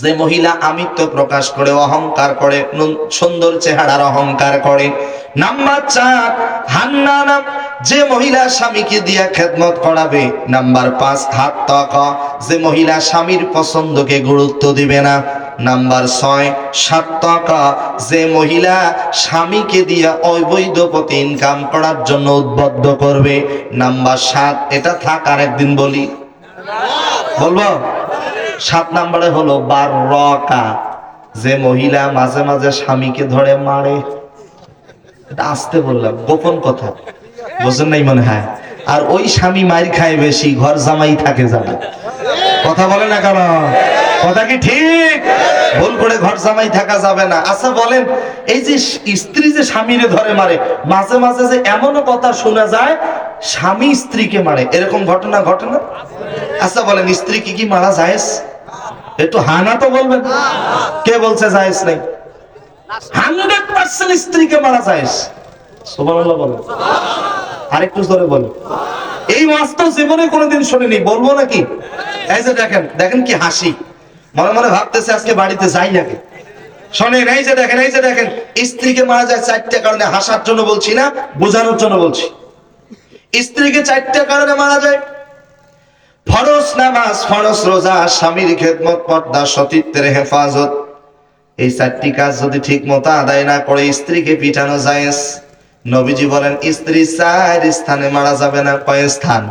যে মহিলা আমিত্ব প্রকাশ করে, অহংকার করে, সুন্দর চেহারার অহংকার করে। নাম্বার 4 হান্নানা, যে মহিলা স্বামীকে দিয়া খেদমত করাবে। নাম্বার 5 হাত তাকা, যে মহিলা স্বামীর পছন্দকে গুরুত্ব দিবে না। নাম্বার 6 সাত টাকা, যে মহিলা স্বামীকে দিয়া অবৈধ পথে ইনকাম করার জন্য উদ্বুদ্ধ করবে। নাম্বার 7, এটা থাক আর একদিন বলি, বলবো। 7 নম্বরে হলো বাররকা, যে মহিলা মাঝে মাঝে স্বামীকে ধরে মারে। এটা আসতে বললাম, গোপন কথা, বুঝেন নাই মনে হয়। আর ওই স্বামী মার খায় বেশি, ঘর জামাই থাকে যাবে। কথা বলে না কেন? কথা কি ঠিক? ভুল করে ঘর জামাই থাকা যাবে না। আচ্ছা বলেন, এই যে স্ত্রী যে স্বামীরে ধরে মারে, মাঝে মাঝে যে এমনও কথা শোনা যায় স্বামী স্ত্রীকে মারে, এরকম ঘটনা ঘটে না? আচ্ছা বলেন, স্ত্রী কি মারা জায়েজ? একটু হানা তো বলবেন। কে বলছে জায়েজ নেই? 100% স্ত্রীকে মারা জায়েজ। সুবহানাল্লাহ বলেন, আরেকটু জোরে বলেন। এই বাস্তব জীবনে কোনোদিন শুনিনি, বলবো নাকি? এই যে দেখেন, দেখেন কি হাসি, মনে মনে ভাবতেছে আজকে বাড়িতে যাই নাকি। শোনেন, এই যে দেখেন, এই যে দেখেন, স্ত্রীকে মারা যায় 4টা কারণে। হাসার জন্য বলছি না, বোঝানোর জন্য বলছি। স্ত্রীকে 4টা কারণে মারা যায়। ফরজ নামাজ, ফরজ রোজা, স্বামীর খেদমত, পর্দা, সতীত্বের হেফাজত। এই 4টি কাজ যদি ঠিক মতো আদায় না করে স্ত্রীকে পিটানো জায়েজ। নবীজি বলেন স্ত্রী 4 স্থানে মারা যাবে না। কয় স্থান?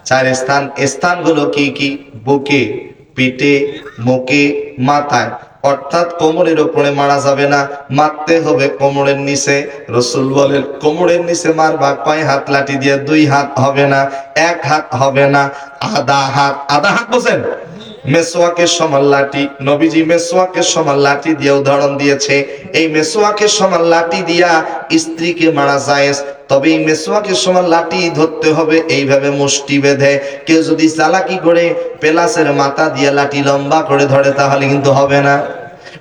4 স্থান। স্থানগুলো কি কি? বুকে, পিঠে, মুখে, মাথায়। অর্থাৎ কোমরের উপরে মারা যাবে না, মারতে হবে কোমরের নিচে। রাসূল বলেন কোমরের নিচে মারবা। কয় হাত লাঠি দিয়ে? 2 হাত হবে না, 1 হাত হবে না, আধা হাত। আধা হাত বোঝেন? মেসওয়াকের সমান লাঠি। নবীজি মেসওয়াকের সমান লাঠি দিয়ে উদাহরণ দিয়েছে। এই মেসওয়াকের সমান লাঠি দিয়া স্ত্রীকে মারা যায়। তবে এই মেসওয়াকের সমান লাঠি ধরতে হবে এইভাবে মুষ্টি বেঁধে। কেউ যদি চালাকি করে পেলাসের মাথা দিয়ে লাঠি লম্বা করে ধরে তাহলে কিন্তু হবে না।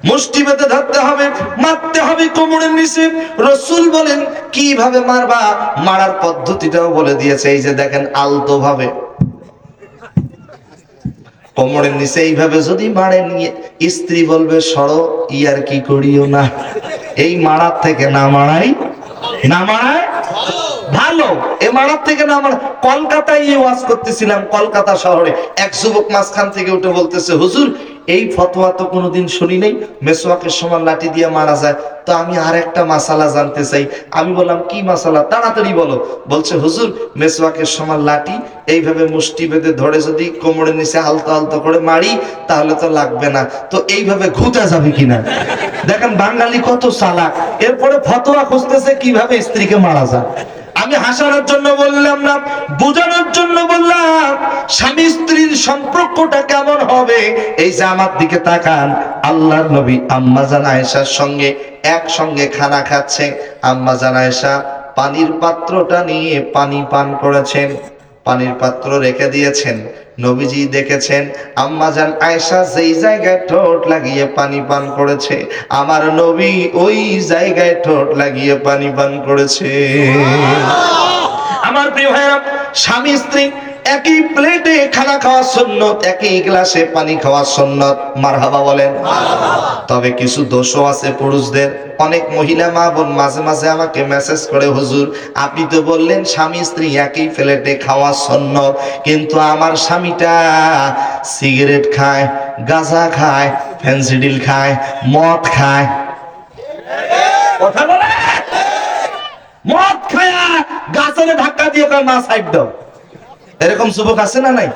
মুষ্টি বেঁধে ধরতে হবে, মারতে হবে কোমরের নিচে। রাসূল বলেন কিভাবে মারবা, মারার পদ্ধতিটাও বলে দিয়েছে। এই যে দেখেন, আলতো ভাবে কোমরের নিচে এইভাবে যদি মারে নিয়ে স্ত্রী বলবে সরো, ইয়ার কি করিও না, এই মারার থেকে না মারাই, না মারায় ভালো। এ মারার থেকে না মারা। কলকাতায় ওয়াজ করতেছিলাম, কলকাতা শহরে এক যুবক মাঝখান থেকে উঠে বলতেছে, হুজুর এই ফতোয়া তো কোনোদিন শুনি নাই, মেসওয়াকের সময় লাঠি দিয়ে মারা যায়। তো আমি আর একটা মাসালা জানতে চাই। আমি বললাম কি মাসালা, তাড়াতাড়ি বলো। বলছে হুজুর মেসওয়াকের সময় লাঠি এইভাবে মুষ্টি বেঁধে ধরে যদি কোমরের নিচে আলতো আলতো করে মারি তাহলে তো লাগবে না, তো এইভাবে ঘুচা যাবে কিনা। দেখেন বাঙালি কত চালাক। এরপরে ফতোয়া খুঁজতেছে কিভাবে স্ত্রীকে মারা যায়। আমি হাসানোর জন্য বললাম না, বোঝানোর জন্য বললাম স্বামী স্ত্রীর সম্পর্কটা কেমন হবে। এই যে আমার দিকে তাকান, আল্লাহর নবী আম্মা জান আয়েশার সঙ্গে একসঙ্গে খানা খাচ্ছে। আম্মা জান আয়েশা পানির পাত্রটা নিয়ে পানি পান করেছেন, পানির পাত্র রেখে দিয়েছেন। নবীজি দেখেছেন আম্মা জান আয়েশা যেই জায়গায় ঠোঁট লাগিয়ে পানি পান করেছে, আমার নবী ওই জায়গায় ঠোঁট লাগিয়ে পানি পান করেছে। আমার প্রিয় ভাইরা, স্বামী স্ত্রী একই প্লেটে খানা খাওয়া সুন্নত, একই গ্লাসে পানি খাওয়া সুন্নত। মারহাবা বলেন। তবে কিছু দোষও আছে পুরুষদের। অনেক মহিলা মা বোন মাঝে মাঝে আমাকে মেসেজ করে, হুজুর আপনি তো বললেন স্বামী স্ত্রী একই প্লেটে খাওয়া সুন্নত, কিন্তু আমার স্বামীটা সিগারেট খায়, গাঁজা খায়, ফেন্সিডিল খায়, মদ খায়। কথা বলে, মদ খায় গাছের ধাক্কা দিয়ে কয় মা সাইড দাও। এরকম যুবক আছে না নাই?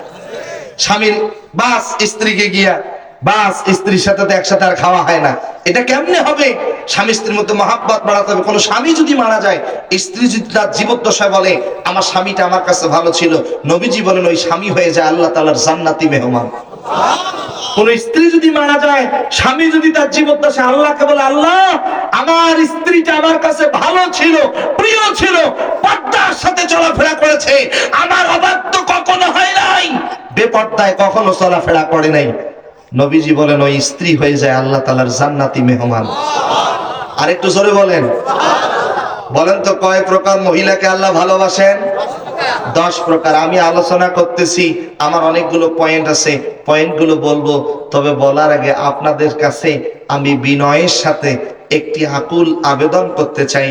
স্বামীর বাস স্ত্রীকে গিয়া বাস স্ত্রীর সাথে তো একসাথে আর খাওয়া হয় না। এটা কেমনে হবে? স্বামী স্ত্রীর মধ্যে মহাব্বত বাড়াতে হবে। কোন স্বামী যদি মারা যায়, স্ত্রী যদি তার জীবদ্দশায় বলে আমার স্বামীটা আমার কাছে ভালো ছিল, নবীজি বলেন ওই স্বামী হয়ে যায় আল্লাহ তাআলার জান্নাতি মেহমান। কোন স্ত্রী যদি মারা যায়, স্বামী যদি তার জীবদ্দশায় আল্লাহকে বলে আল্লাহ আমার স্ত্রীটা আমার কাছে ভালো ছিল, প্রিয় ছিল, পর্দার সাথে চলাফেরা করেছে, আমার অবাধ্য কখনো হয় নাই, বেপর্দায় কখনো চলাফেরা করে নাই, নবীজি বলেন ওই স্ত্রী হয়ে যায় আল্লাহ তাআলার জান্নাতি মেহমান। আর একটু জোরে বলেন। বলেন তো কয় প্রকার মহিলাকে আল্লাহ ভালোবাসেন? 10 প্রকার। আমি আলোচনা করতেছি, আমার অনেকগুলো পয়েন্ট আছে, পয়েন্টগুলো বলবো। তবে বলার আগে আপনাদের কাছে আমি বিনয়ের সাথে একটি আকুল আবেদন করতে চাই,